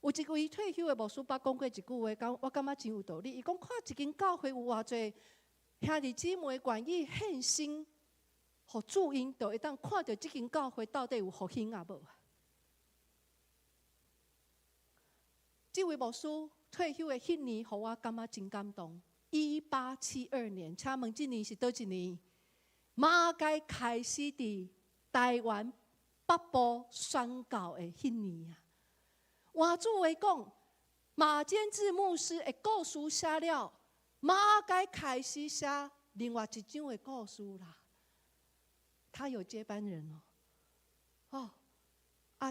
有一位退休的牧师捌讲过一句话，我感觉真有道理。伊讲看一间教会有偌济兄弟姊妹愿意献身，互主因，就会当看到这间教会到底有复兴啊无？这位牧师退休的迄年，互我感觉真感动。1872年，请问这年是倒一年？马街开始伫台湾北部宣教的迄年啊！换句话讲，马坚志牧师的故事写了，马该开始写另外一章的故事啦。他有接班人哦。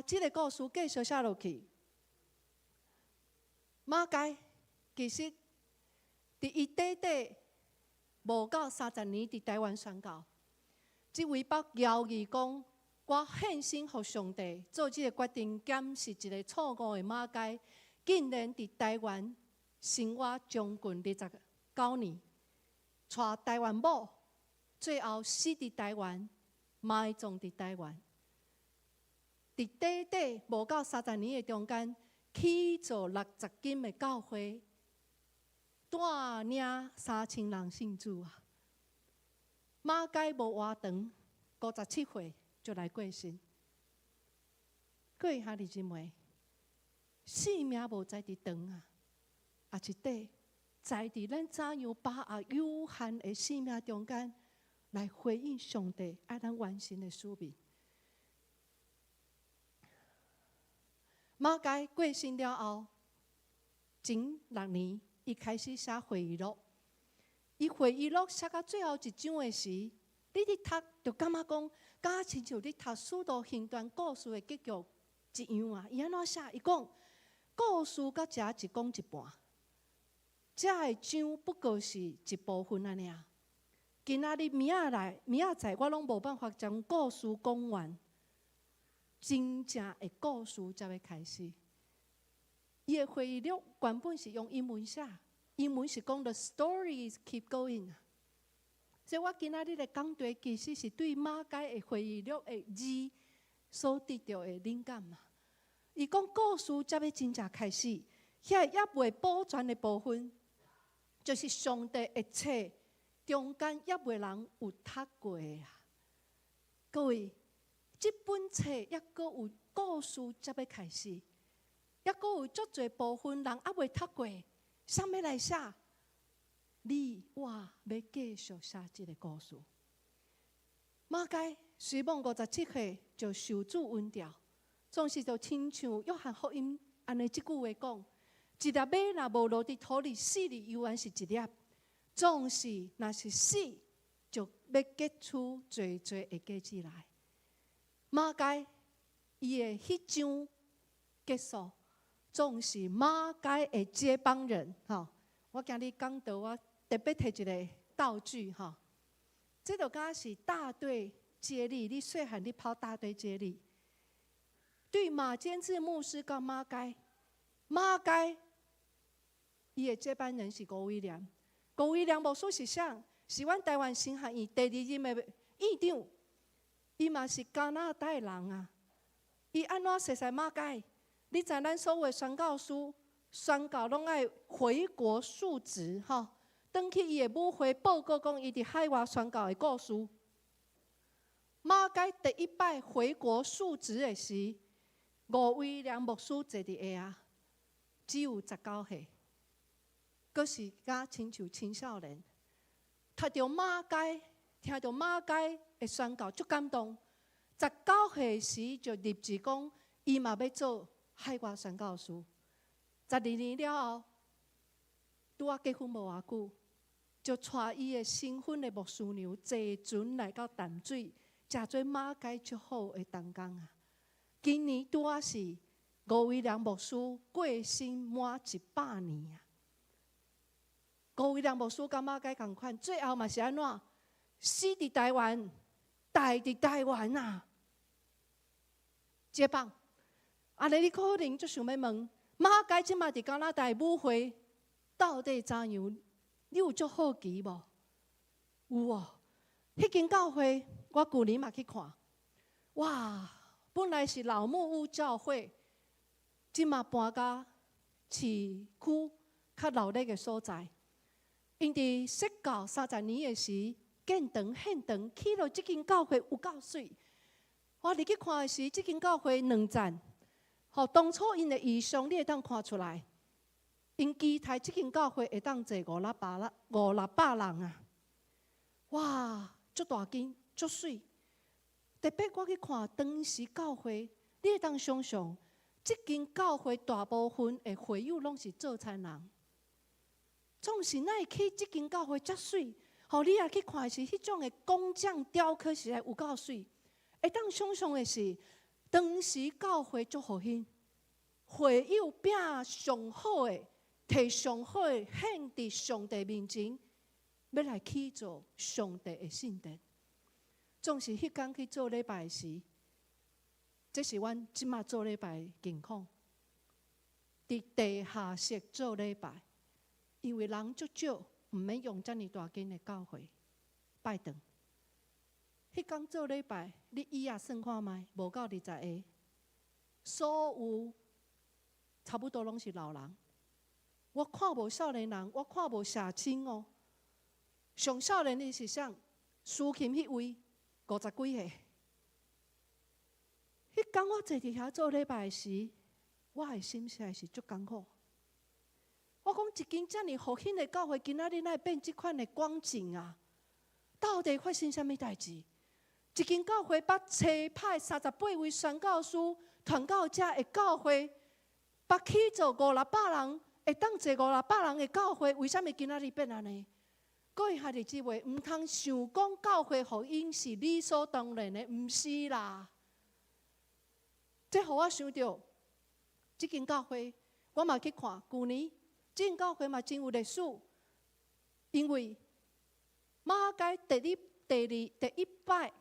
这个故事继续写落去。马该其实伫伊短短无到30年伫台湾宣教，这位北邀义讲。我献身予上帝，做这个决定，检视一个错误的马街，竟然伫台湾生活将近29年，带台湾某，最后死伫台湾，埋葬伫台湾。伫短短无到30年的中间，起造60间的教会，带领3000人信主啊！马街无活长，57岁就来过身。各位兄弟姊妹，生命无在伫长啊，也是短，在伫咱怎样把握有限的生命中间，来回应上帝爱咱完成的使命。马街过身了后，前6年，伊开始写回忆录。伊回忆录写到最后一章的时，你咧读就感觉讲，敢亲像你读《使徒行传》故事的结局一样啊！伊安怎写？伊讲故事到遮一讲一半，遮的章不过是一部分安尼啊。今仔日明仔载我拢无办法将故事讲完。真正的故事才要开始。伊的回忆录原本是用英文写，英文是讲 The stories keep going。所以我今仔日的讲题其实是对马街的回忆录的字所得到的灵感嘛。伊讲故事才要真正开始，遐还未保全的部分，就是上帝的册中间还未人有读过啊。各位。这本册还阁有故事才要开始，还阁有足侪部分人还未读过，啥物来写？你我要继续写这个故事。马街随望57岁就受主恩召，总是就亲像约翰福音安尼即句话讲：一粒麦若无落伫土里死哩，犹原是一粒；总是若是死，就要结出侪侪的果子来。马街伊的迄章结束，总是马街的接班人哈。我今日讲到，我特别摕一个道具哈，这就敢是大队接力。你细汉你跑大队接力，对马坚志牧师甲马街伊的接班人是郭威廉。郭威廉牧师是啥？是阮台湾神学院第2任的院长。伊嘛是加拿大人啊！伊安怎熟悉马街？你知咱所有宣教师宣教拢爱回国述职吼，转去伊的母会报告讲伊伫海外宣教的故事。马街第一摆回国述职的时，吴威廉牧师坐伫下啊，只有19岁，阁是甲亲像青少年，读着马街。听到马街的宣告，足感动。19岁时就立志讲，伊嘛要做海外宣教师。12年了后，拄啊结婚无偌久，就带伊的新婚的牧师娘坐船来到淡水，食做马街足好的同工啊。今年拄啊是吴威廉牧师过身满100年啊。吴威廉牧师甲马街同款，最后嘛是安怎？死伫台湾，待伫台湾啊！接棒，安尼你可能就想要问：马街即马伫加拿大舞会到底怎样？你有足好奇无？有哦，迄间教会我旧年嘛去看，哇！本来是老木屋教会，即马搬到市区较闹热的所在。因伫设教30年的时。建堂献堂，去了这间教会有够水。我入去看的时，这间教会2站，好当初因的异象你会当看出来。因期待这间教会会当坐500人啊！哇，足大间，足水。特别我去看当时教会，你会当想象，这间教会大部分的会友拢是做餐人，总是哪会去这间教会遮水？好，你也去看是迄种的工匠雕刻，实在有够水。会当想象的是，当时教会足好兴，会友拼上好的，摕上好的献伫上帝面前，要来去做上帝的圣殿。总是迄天去做礼拜时，这是阮即马做礼拜的情况。伫地下室做礼拜，因为人足少，毋免用遮尔大间的教会拜堂。迄天做礼拜，你以啊算看觅，无到20个，所有差不多拢是老人。我看无少年人，我看无社青哦。上少年的是啥？苏琴迄位50几岁。迄天我坐伫遐做礼拜时，我的心实在是足艰苦。我讲一间遮尔复兴的教会，今仔日哪会变即款的光景啊？到底发生啥物代志？一间教会捌初派38位宣教师、传教者的教会，捌起做500-600人，会当坐500-600人的教会，为什么今仔日变安尼？各位兄弟姊妹，毋通想讲教会福音是理所当然的，毋是啦。这互我想到，这间教会我嘛去看，去年这间教会嘛真有历史，因为马街第一摆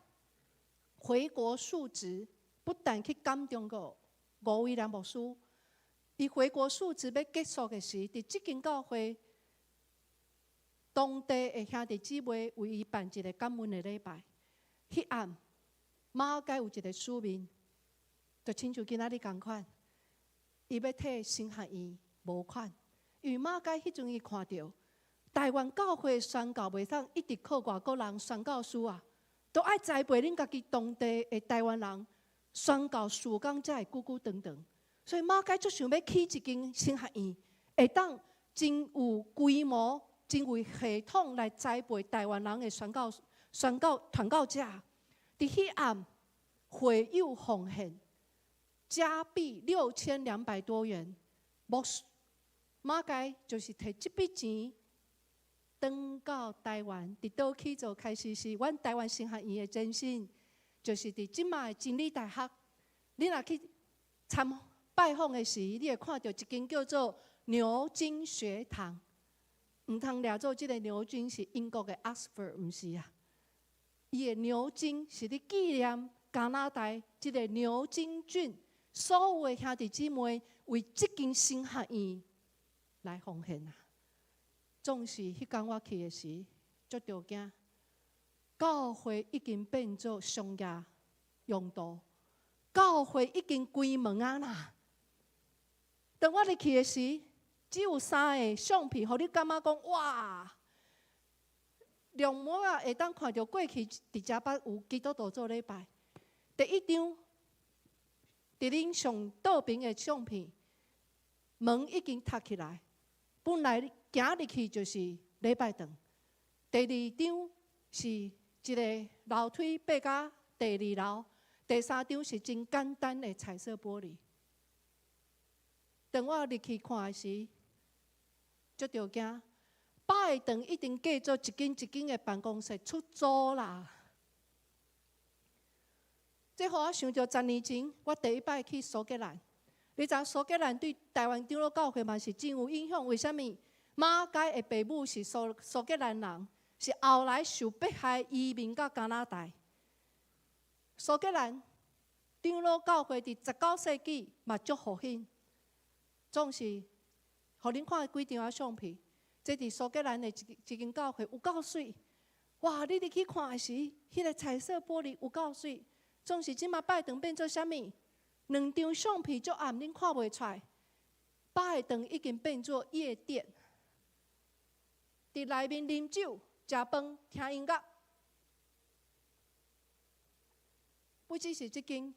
回国述职，不但去感动过吴威廉牧师，伊回国述职要结束的时，伫这间教会，当地的兄弟姊妹为伊办一个感恩的礼拜。迄暗马街有一个使命。就亲像今仔日同款，伊要替新学院募款，因为马街迄阵伊看到台湾教会宣教袂当一直靠外国人宣教师啊，都爱栽培恁家己当地的台湾人宣教事工才会久久长长。所以马街就想要起一间新学院，会当真有规模、真有系统来栽培台湾人的宣教传教者。伫迄暗会友奉献。加币6200多元，马街就是摕这笔钱，转到台湾，伫倒去做开始是阮台湾新学院的前身，就是伫即卖的真理大学。你若去拜访的时，你会看到一间叫做牛津学堂，毋通掠做即个牛津是英国的 Oxford， 毋是啊。伊的牛津是咧纪念加拿大即个牛津郡。所有的兄弟姊妹为这间新学院来奉献啊！总是迄天我去的时，足着惊。教会已经变做商业用途，教会已经关门啊啦！当我入去的时，只有3个相片，互你感觉讲哇，两模啊会当看到过去伫遮捌有基督徒做礼拜。第一张。伫恁上倒边的相片，门已经塌起来，本来行入去就是礼拜堂。第2张是一个楼梯爬到第2楼，第3张是真简单的彩色玻璃。当我入去看的时，足着惊，拜堂一定改做一间一间的办公室出租啦。这互我想到10年前，我第一摆去苏格兰。你知苏格兰对台湾长老教会嘛是真有影响？为什么？马街的父母是苏格兰人，是后来受迫害移民到加拿大。苏格兰长老教会伫19世纪嘛足复兴，总是互恁看几张相片。这伫苏格兰的一间教会有够水，哇！你入去看的时，迄个彩色玻璃有够水。总是即马拜堂变做啥物？2张相片足暗，恁看袂出来。拜堂已经变做夜店，伫内面啉酒、食饭、听音乐。不只是即间，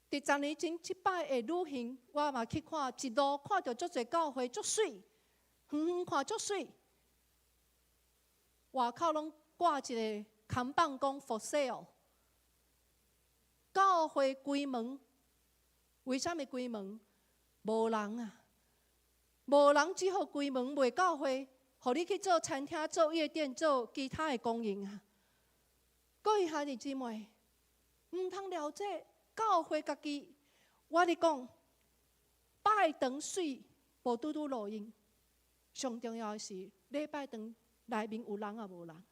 伫10年前即摆的旅行，我嘛去看，一路看到足侪教会足水，远远看足水。外口拢挂一个看板讲 for sale。教会关门，为什么关门？无人啊，无人只好关门卖教会，互你去做餐厅、做夜店、做其他的供应啊。各位兄弟姊妹，毋通了解教会家己。我咧讲，拜堂水无拄拄路用，上重要的是礼拜堂内面有人啊无人。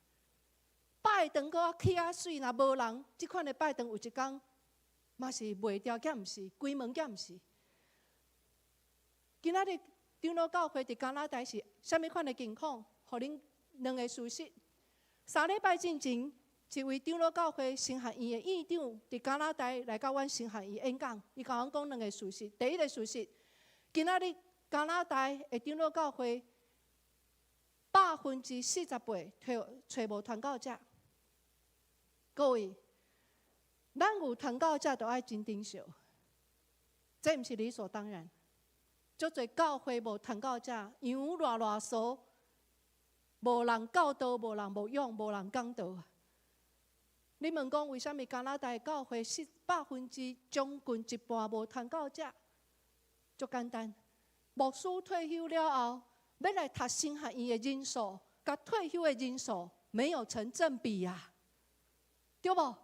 拜堂搁起啊水，若无人，即款的拜堂有一天。嘛是卖掉，敢毋是？关门，敢毋是？今仔日长老教会伫加拿大是啥物款的情况？互恁两个事实。3礼拜之前，一位长老教会神学院的院长伫加拿大来到阮神学院演讲，伊甲阮讲两个事实。第一个事实，今仔日加拿大的长老教会48%找无传教者。各位，咱有传教者就爱真珍惜，这毋是理所当然。足侪教会无传教者，羊乱骚，无人教导，无人牧养，无人讲道。你问讲为什么加拿大的教会将近一半无传教者？足简单，牧师退休了后，要来读神学院的人数，甲退休的人数没有成正比啊，对无？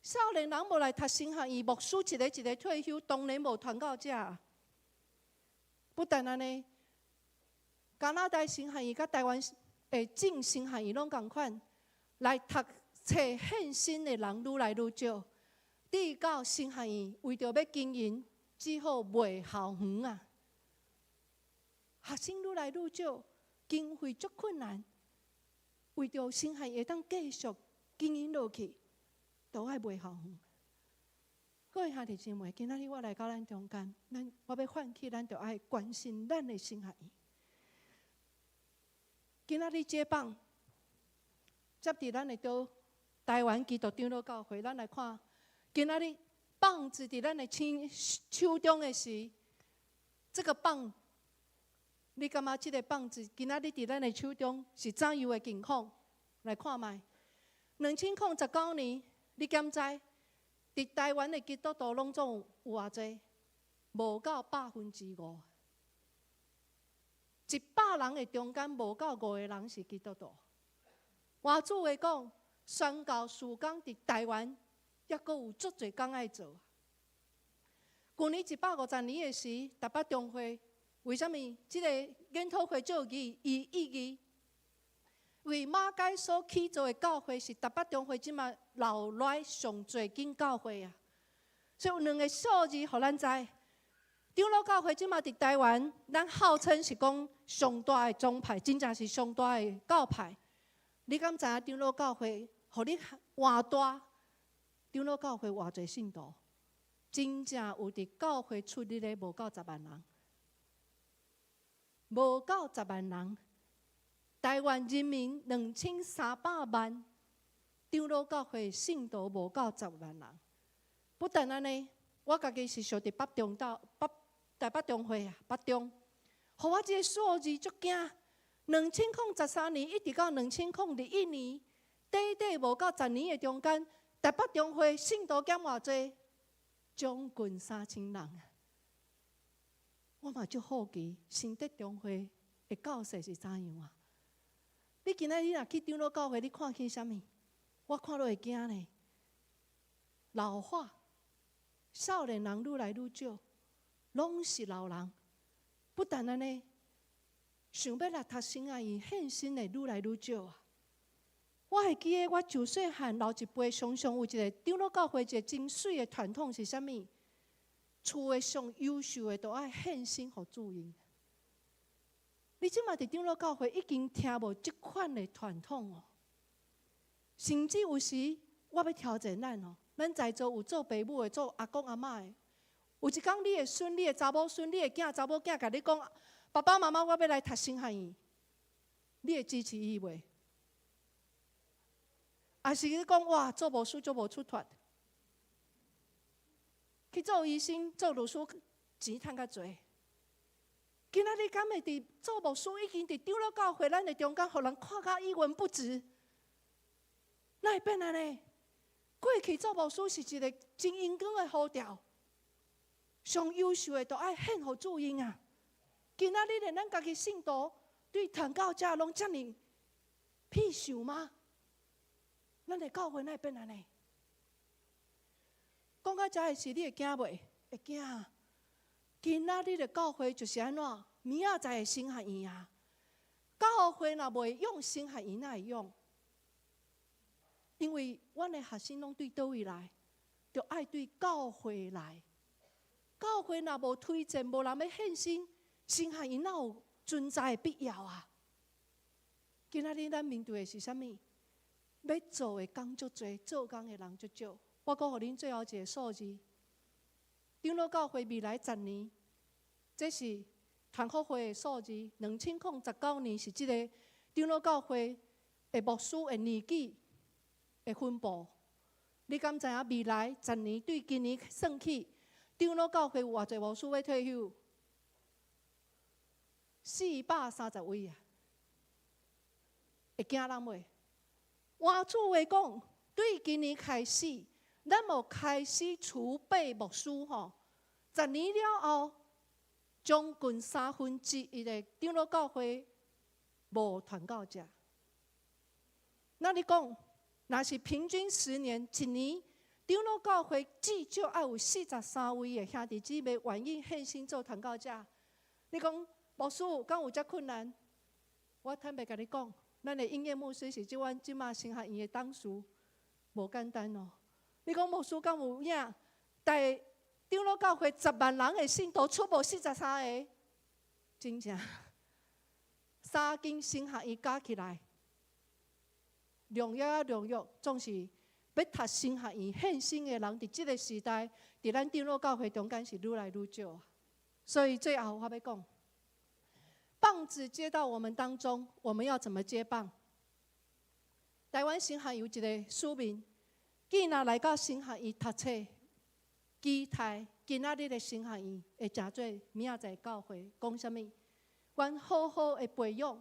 少年人无来读神学院，牧师一个退休，当然无传教者。不但安尼，加拿大神学院甲台湾的正神学院拢同款，来读册献身的人愈来愈少。直到神学院为着要经营，只好卖校园啊。学生愈来愈少，经费足困难，为着神学院会当继续经营落去，都爱卖校园。各位兄弟姊妹，今仔日我来到咱中间，我要唤起咱，就爱关心咱的神学院。今仔日这榜接伫咱的岛台湾基督长老教会，咱来看，今仔日棒子伫咱的手中的时，这个棒，你感觉这个棒子今仔日伫咱的手中是怎样的情况？来看卖，2019年，你敢知？伫台湾的基督徒拢总有偌济？无到5%。100人的中间，无到5个人是基督徒。换句话讲，宣教事工伫台湾，抑阁有足侪工爱做。去年150年的时，台北中会为什么这个研讨会做意义？为马街所起造的教会是台北中会即马老来上最紧教会啊，所以有两个数字，互咱知。长老教会即马伫台湾，咱号称是讲上大的宗派，真正是上大的教派。你敢知影长老教会，互你偌大？长老教会偌侪信徒，真正有伫教会出力的无到10万人，无到10万人。台湾人民2300万，长老教会信徒无到10万人。不但安尼，我家己是属伫台北中会啊，北中，互我这个数字足惊。2013年一直到2021年，短无到10年的中间，台北中会信徒减偌济？将近3000人。我嘛足好奇，新德中会的教势是怎样啊？你今仔日若去长老教会，你看见啥物？我看到会惊呢。老化，少年人愈来愈少，拢是老人。不但安尼，想要来读神学院献身的愈来愈少啊！我会记得我自细汉老一辈常常有一个长老教会一个真水的传统是啥物？厝的上优秀的都爱献身互主因。你即马伫长老教会已经听无即款的传统哦，甚至有时我要挑战咱哦，咱在座有做爸母的、做阿公阿嬷的，有一天你的孙、你的查某孙、你的囝、查某囝，甲你讲，爸爸妈妈，我要来读神学院，你会支持伊袂？还是你讲哇，做牧师就无出头，去做医生、做律师，钱趁较侪。今仔日敢会伫做牧师，已经伫长老教会咱的中间，互人看甲一文不值。哪会变安尼？过去做牧师是一个真阳光的呼召，上优秀的都爱献互主因啊。今仔日连咱家己信徒对传教者拢遮尔屁想吗？咱的教会哪会变安尼？讲到遮的是，你会惊袂？会惊啊！今仔日的教会就是安怎？明仔载的神学院啊！教会若袂用神学院，哪会用？因为阮的学生拢对倒位来，就爱对教会来。教会若无推荐，无人要献身，新学院哪有存在的必要啊？今仔日咱面对的是啥物？要做的工足多，做工的人足少。我讲互恁最后一个数字：长老教会未来10年，这是团课会的数字。2019年是这个长老教会的牧师的年纪的分布。你敢知影未来10年对今年算起，长老教会有偌侪牧师要退休？430位啊！会惊人袂？换句话讲，对今年开始，咱要开始储备牧师吼。10年了后，将近1/3的长老教会无传教者。那你讲？若是平均10年，1年长老教会至少要有43位的兄弟姊妹愿意献身做传教者。你讲牧师敢有遮困难？我坦白甲你讲，咱的音乐牧师是即马新学院的董事，无简单哦。你讲牧师敢有影？但长老教会10万人的信徒出无43个，真正3间新学院加起来。良药，总是要读新学院献身的人，伫这个时代，伫咱长老教会中间是愈来愈少啊。所以最后我要讲，棒子接到我们当中，我们要怎么接棒？台湾新学院有一个使命，囡仔来到新学院读册，期待今仔日的新学院会成做明仔载教会讲啥物？阮好好的培养，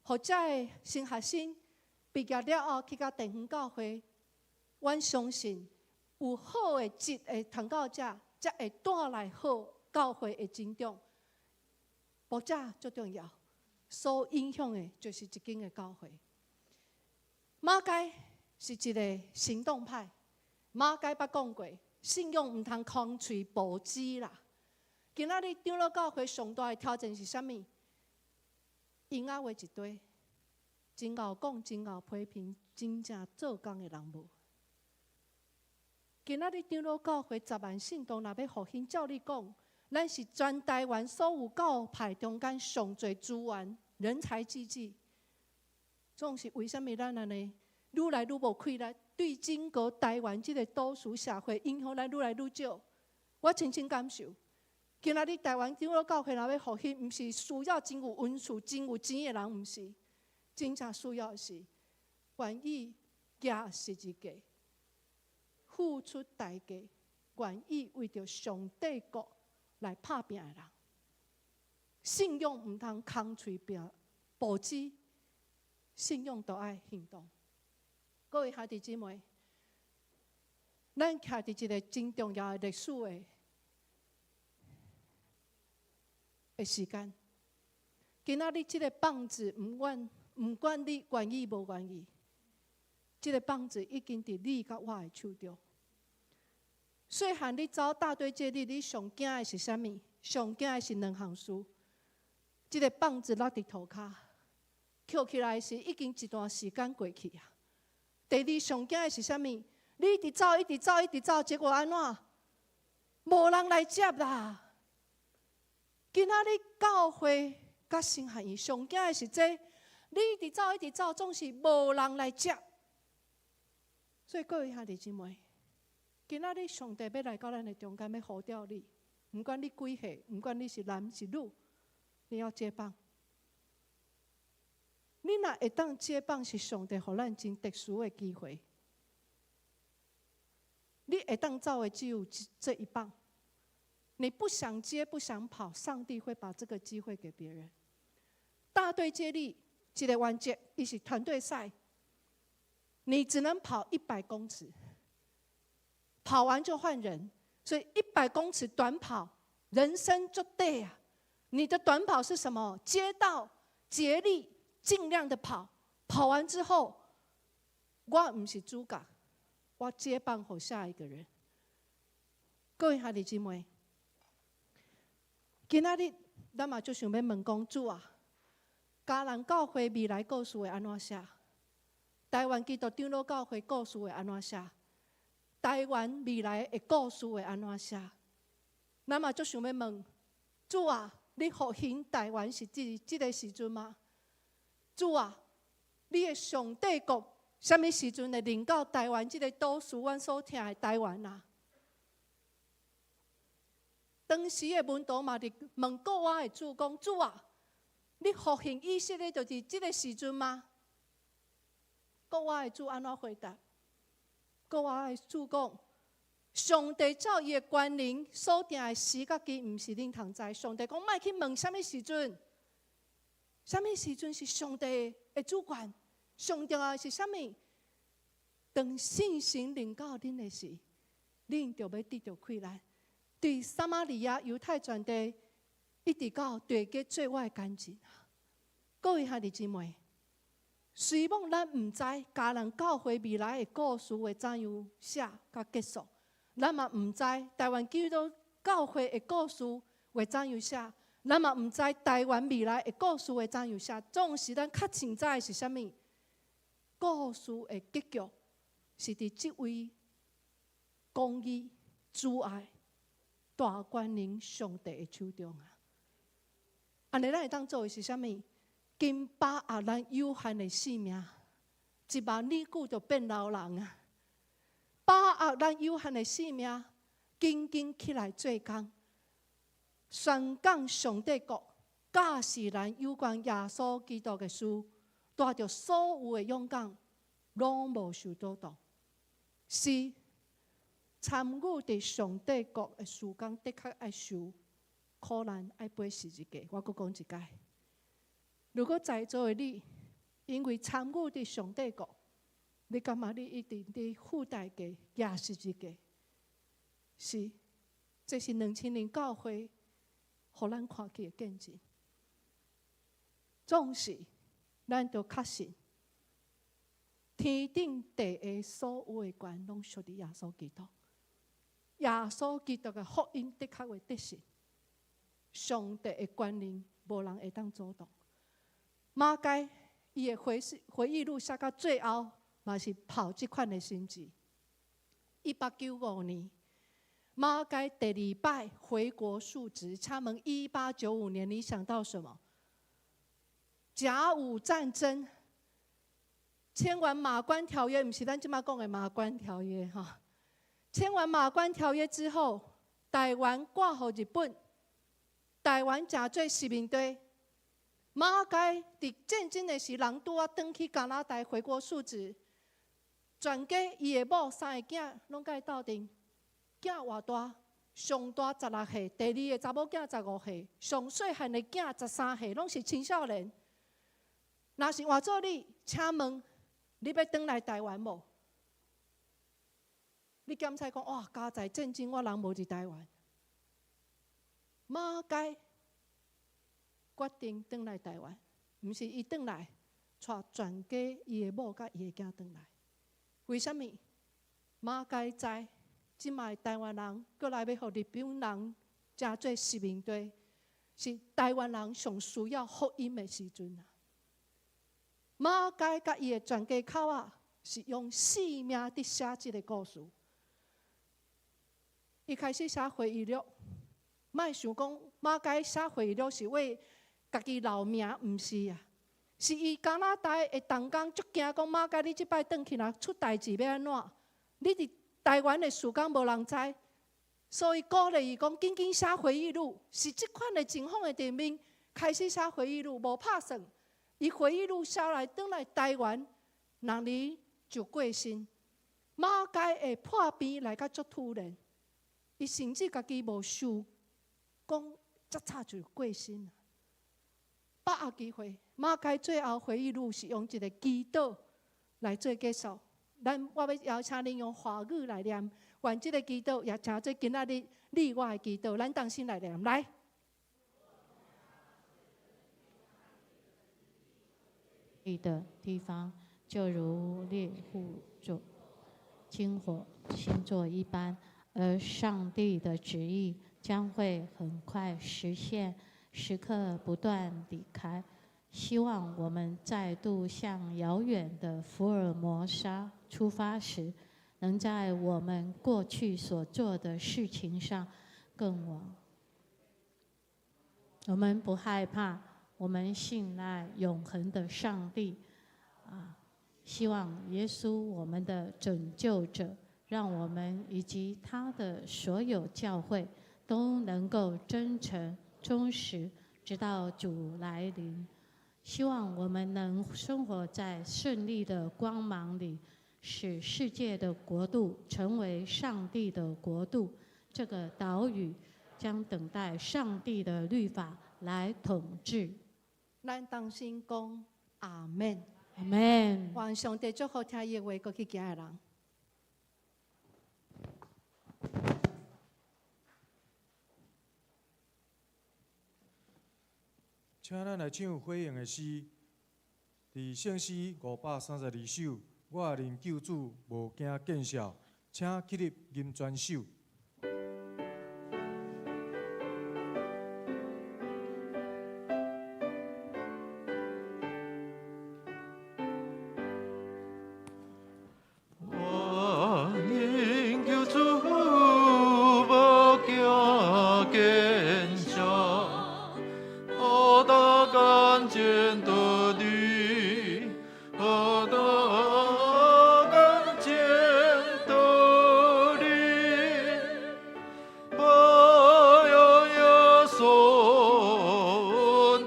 或者的新学生。毕业了后去到地方教会，阮相信有好的质的传教者，才会带来好教会的增长。牧者最重要，所影响的就是一间的教会。马街是一个行动派，马街捌讲过，信用唔通空嘴无知啦。今仔日长老教会上大的挑战是啥物？婴仔话一堆。真熬讲，真熬批评，真正做工的人无。今仔日长老教会10万信徒，若要互因照你讲，咱是全台湾所有教派中间上侪资源、人才济济。总是为什么咱安尼愈来愈无气力？对整个台湾这个都市社会影响咱愈来愈少。我深深感受，今仔日台湾长老教会若要互因，毋是需要真有温数、真有钱的人，毋是。真正需要的是愿意行十字架，付出代价，愿意为着上帝国来拍拼的人。信用唔通空嘴无知，信用都爱行动。各位兄弟姊妹，咱徛伫一个真重要的历史的时间。今仔日这个棒子唔管你愿意无愿意，这个棒子已经伫你甲我的手中。细汉你走大队接力，你上惊的是啥物？上惊的是2项事。这个棒子落伫涂骹，捡起来时已经一段时间过去啊。第二上惊的是啥物？你一直走，一直走，一直走，结果安怎？无人来接啦。今仔日教会甲新学院上惊的是这。你一直走，一直走，总是无人来接。所以各位兄弟姊妹，今仔日上帝要来到咱的中间，要呼召你，不管你几岁，不管你是男是女，你要接棒。你若会当接棒，是上帝给咱真特殊的机会。你会当走的只有这一棒。你不想接，不想跑，上帝会把这个机会给别人。大队接力。一个完结，伊是团队赛，你只能跑100公尺，跑完就换人，所以100公尺短跑，人生就对啊。你的短跑是什么？接到竭力，尽量的跑，跑完之后，我不是主角，我接棒给下一个人。各位兄弟姊妹，今仔日咱嘛就想要问讲主啊。嘉南教会未来故事会安怎写？台湾基督长老教会故事会安怎写？台湾未来的故事会安怎写？咱嘛就想要问主啊，你复兴台湾是这个时阵吗？主啊，你的上帝国什么时阵会临到台湾这个都市阮所听的台湾啊？当时的门徒嘛，伫问国外的主讲：主啊，你复兴以色列就是这个时阵吗？国外的主安怎回答？国外的主讲：上帝照伊的权能所定的时甲期，毋是恁通知。上帝讲：莫去问什么时阵，什么时阵是上帝的主权。上重要的是什么？当信心临到恁的时，恁就要得到开来。对撒玛利亚犹太全地，一直到地极最外干净。各位兄弟姊妹，虽望咱毋知家人教会未来的故事会怎样写甲结束，咱嘛毋知台湾基督教会的故事会怎样写，咱嘛毋知台湾未来的故事会怎样写。总是咱较清楚的是啥物？故事的结局是伫即位公义、主爱、大权能上帝的手中啊！安尼咱会当做的是啥物？紧把握咱有限的性命，一万里久就变老人啊！把握咱有限的性命，紧紧起来做工，宣讲上帝国，教示咱有关耶稣基督的事，带着所有的勇敢，拢无受到动。是参与伫上帝国的事工，的确爱受苦难，爱背十字架。我阁讲一解。如果在座的你，因为参与伫上帝国，你感觉你一定伫付代价、压十字架？是，这是2000年教会，互咱看见的见证。总是，咱就确信，天顶地下所有的权，拢属于耶稣基督。耶稣基督的福音的确会得胜，上帝的权能无人会当阻挡。马该伊的回忆录写到最后，嘛是跑这款的心志。1895年，马该第2摆回国述职，请问1895年你想到什么？甲午战争，签完马关条约，不是咱即马讲的马关条约哈。签完马关条约之后，台湾挂予日本，台湾真做殖民地。马该伫战争的时，人拄啊转去加拿大回国述职，全家伊的某3个囝拢甲伊斗阵，囝偌大，上大16岁，第2个查某囝15岁，上细汉的囝13岁，拢是青少年。若是换做你，请问你要转来台湾无？你检采讲哇，家在战争，我人无伫台湾。马该决定转来台湾，毋是伊转来，带全家伊的某甲伊的囝转来。为什么？马该知，即卖台湾人过来要互日本人真做殖民地，是台湾人上需要福音的时阵啊。马该甲伊的全家口啊，是用性命伫写即个故事。伊开始写回忆录，莫想讲马该写回忆录是为家己留名，毋是啊，是伊加拿大的同工足惊讲马该你即摆转去若出代志要安怎？你伫台湾的事工无人知，所以鼓励伊讲紧紧写回忆录，是即款的情况的地面开始写回忆录，无拍算。伊回忆录写来，转来台湾，2年就过身。马该会破病来甲足突然，伊甚至家己无想，讲遮差就过身了。把握机会，马该最后回忆录是用一个祈祷来做结束。我要邀请恁用华语来念，愿这个祈祷也诚做今仔日例外的祈祷，咱同心来念，来。的地方，就如猎户座星火星座一般，而上帝的旨意将会很快实现，时刻不断离开。希望我们再度向遥远的福尔摩沙出发时，能在我们过去所做的事情上更往我们不害怕，我们信赖永恒的上帝希望耶稣我们的拯救者，让我们以及他的所有教会都能够真诚忠实，直到主来临。希望我们能生活在胜利的光芒里，使世界的国度成为上帝的国度。这个岛屿将等待上帝的律法来统治。咱同心讲阿门。阿门。愿上帝祝福听伊的话，搁去行的人。请咱来唱回应的诗，伫圣诗532首。我认救主，无惊见笑，请起立吟全首。我因救主无惊见笑，何等感见得你，何等感见得你，把有耶稣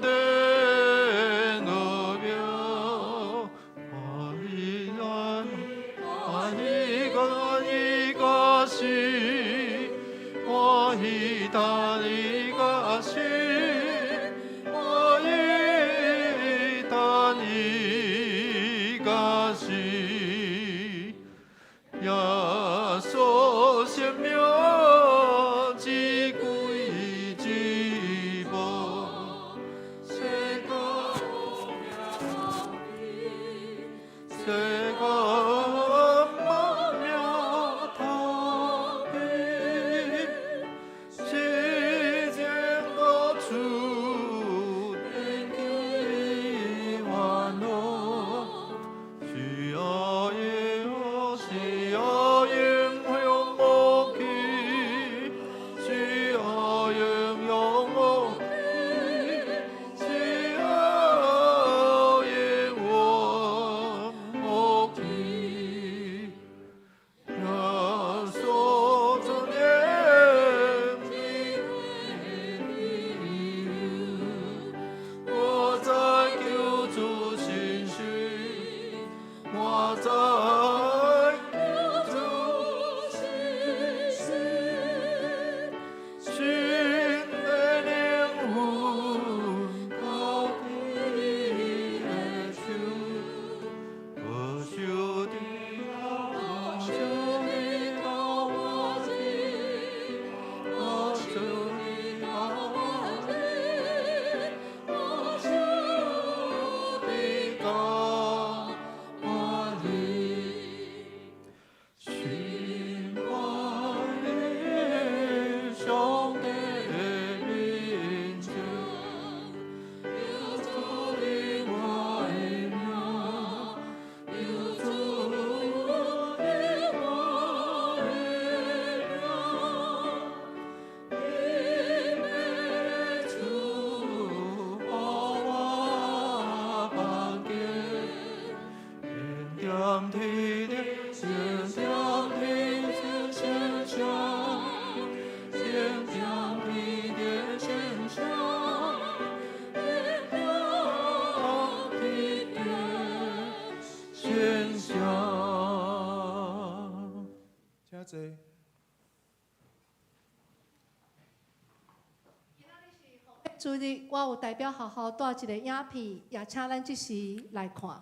的目标，我一旦一个心，我一旦一个心，耶稣生命只归一步，世界。坐。主日，我有代表学校带一个影片，也请咱即时来看。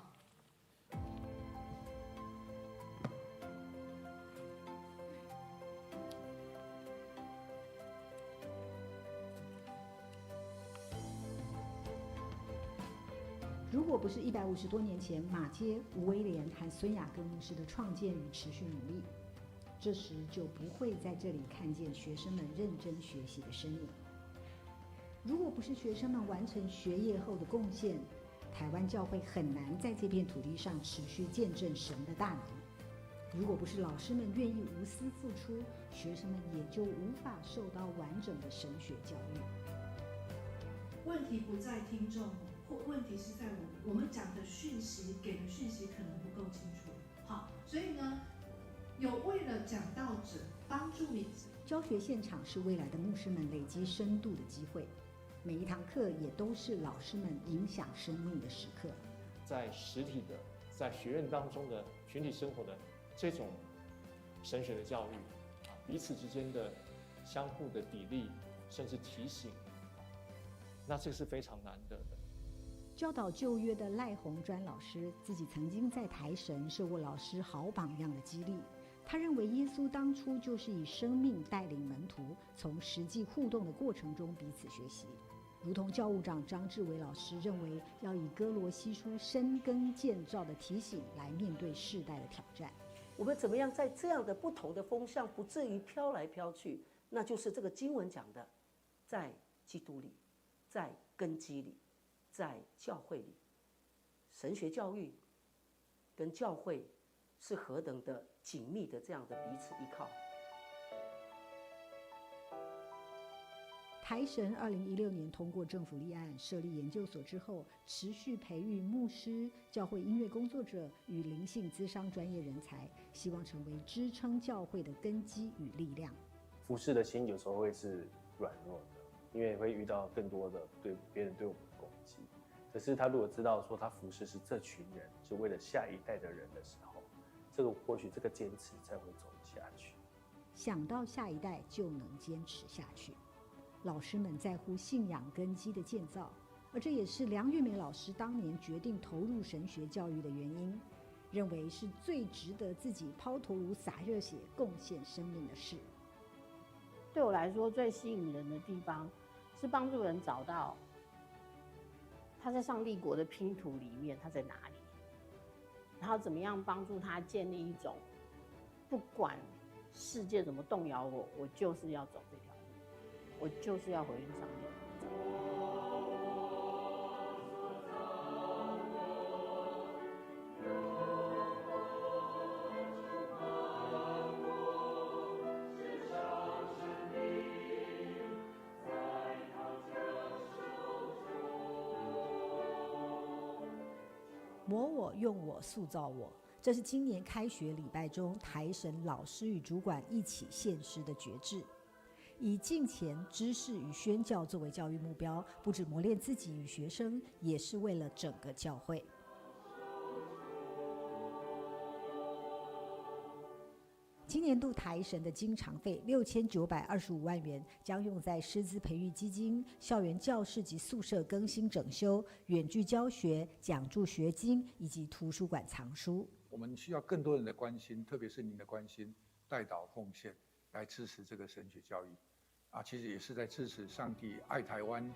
如果不是150多年前马街、吴威廉和孙雅各牧师的创建与持续努力，这时就不会在这里看见学生们认真学习的身影。如果不是学生们完成学业后的贡献，台湾教会很难在这片土地上持续见证神的大能。如果不是老师们愿意无私付出，学生们也就无法受到完整的神学教育。问题不在听众，或问题是在我们讲的讯息，给的讯息可能不够清楚。好，所以呢，有为了讲道者帮助你。教学现场是未来的牧师们累积深度的机会，每一堂课也都是老师们影响生命的时刻。在实体的，在学院当中的群体生活的这种神学的教育，彼此之间的相互的砥砺，甚至提醒，那这是非常难得的。教导旧约的赖鸿专老师，自己曾经在台神受过老师好榜样的激励。他认为耶稣当初就是以生命带领门徒，从实际互动的过程中彼此学习。如同教务长张志伟老师认为，要以哥罗西书深耕建造的提醒来面对世代的挑战。我们怎么样在这样的不同的风向，不至于飘来飘去？那就是这个经文讲的，在基督里，在根基里，在教会里，神学教育跟教会是何等的紧密的这样的彼此依靠。台神2016年通过政府立案设立研究所之后，持续培育牧师、教会音乐工作者与灵性咨商专业人才，希望成为支撑教会的根基与力量。服侍的心有时候会是软弱的，因为会遇到更多的对别人对我们的攻击。可是他如果知道说他服侍是这群人，是为了下一代的人的时候，或许这个坚持才会走下去。想到下一代就能坚持下去。老师们在乎信仰根基的建造，而这也是梁玉梅老师当年决定投入神学教育的原因，认为是最值得自己抛头颅洒热血贡献生命的事。对我来说，最吸引人的地方是帮助人找到他在上帝国的拼图里面他在哪里，然后怎么样帮助他建立一种不管世界怎么动摇我，我就是要走这条路，我就是要回应上帝。磨我、用我、塑造我，这是今年开学礼拜中台神老师与主管一起献诗的决志。以敬虔、知识与宣教作为教育目标，不只磨练自己与学生，也是为了整个教会。今年度台神的经常费6925万元，将用在师资培育基金、校园教室及宿舍更新整修、远距教学、讲助学金以及图书馆藏书。我们需要更多人的关心，特别是您的关心、代祷奉献，来支持这个神学教育。其实也是在支持上帝爱台湾，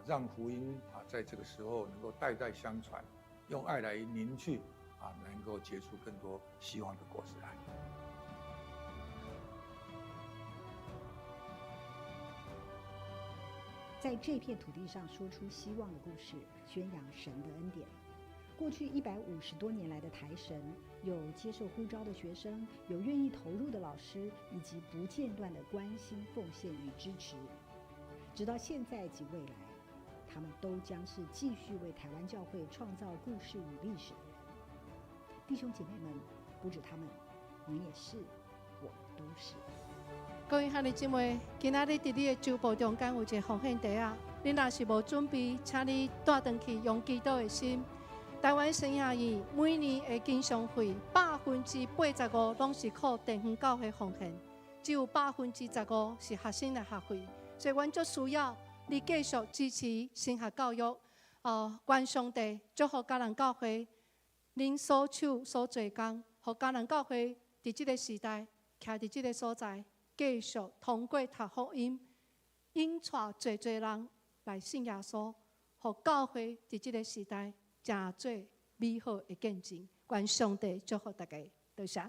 让福音在这个时候能够代代相传，用爱来凝聚，能够结出更多希望的果实来。在这片土地上说出希望的故事，宣扬神的恩典。过去150多年来的台神，有接受呼召的学生，有愿意投入的老师，以及不间断的关心、奉献与支持。直到现在及未来，他们都将是继续为台湾教会创造故事与历史的人。弟兄姐妹们，不止他们，你也是，我们都是。各位兄弟姊妹，今仔日伫你的周报中间有一个奉献袋啊，你若是无准备，请你带回去，用祈祷的心。台湾神学院每年的经常费85%拢是靠地方教会奉献，只有15%是学生的学费，所以阮足需要你继续支持神学教育。愿上帝祝福嘉南教会，恁所手所做工，互嘉南教会伫即个时代，徛伫即个所在。继续通过读福音，引带侪人来信耶稣，互教会伫即个时代成做美好的见证。愿上帝祝福大家，多谢。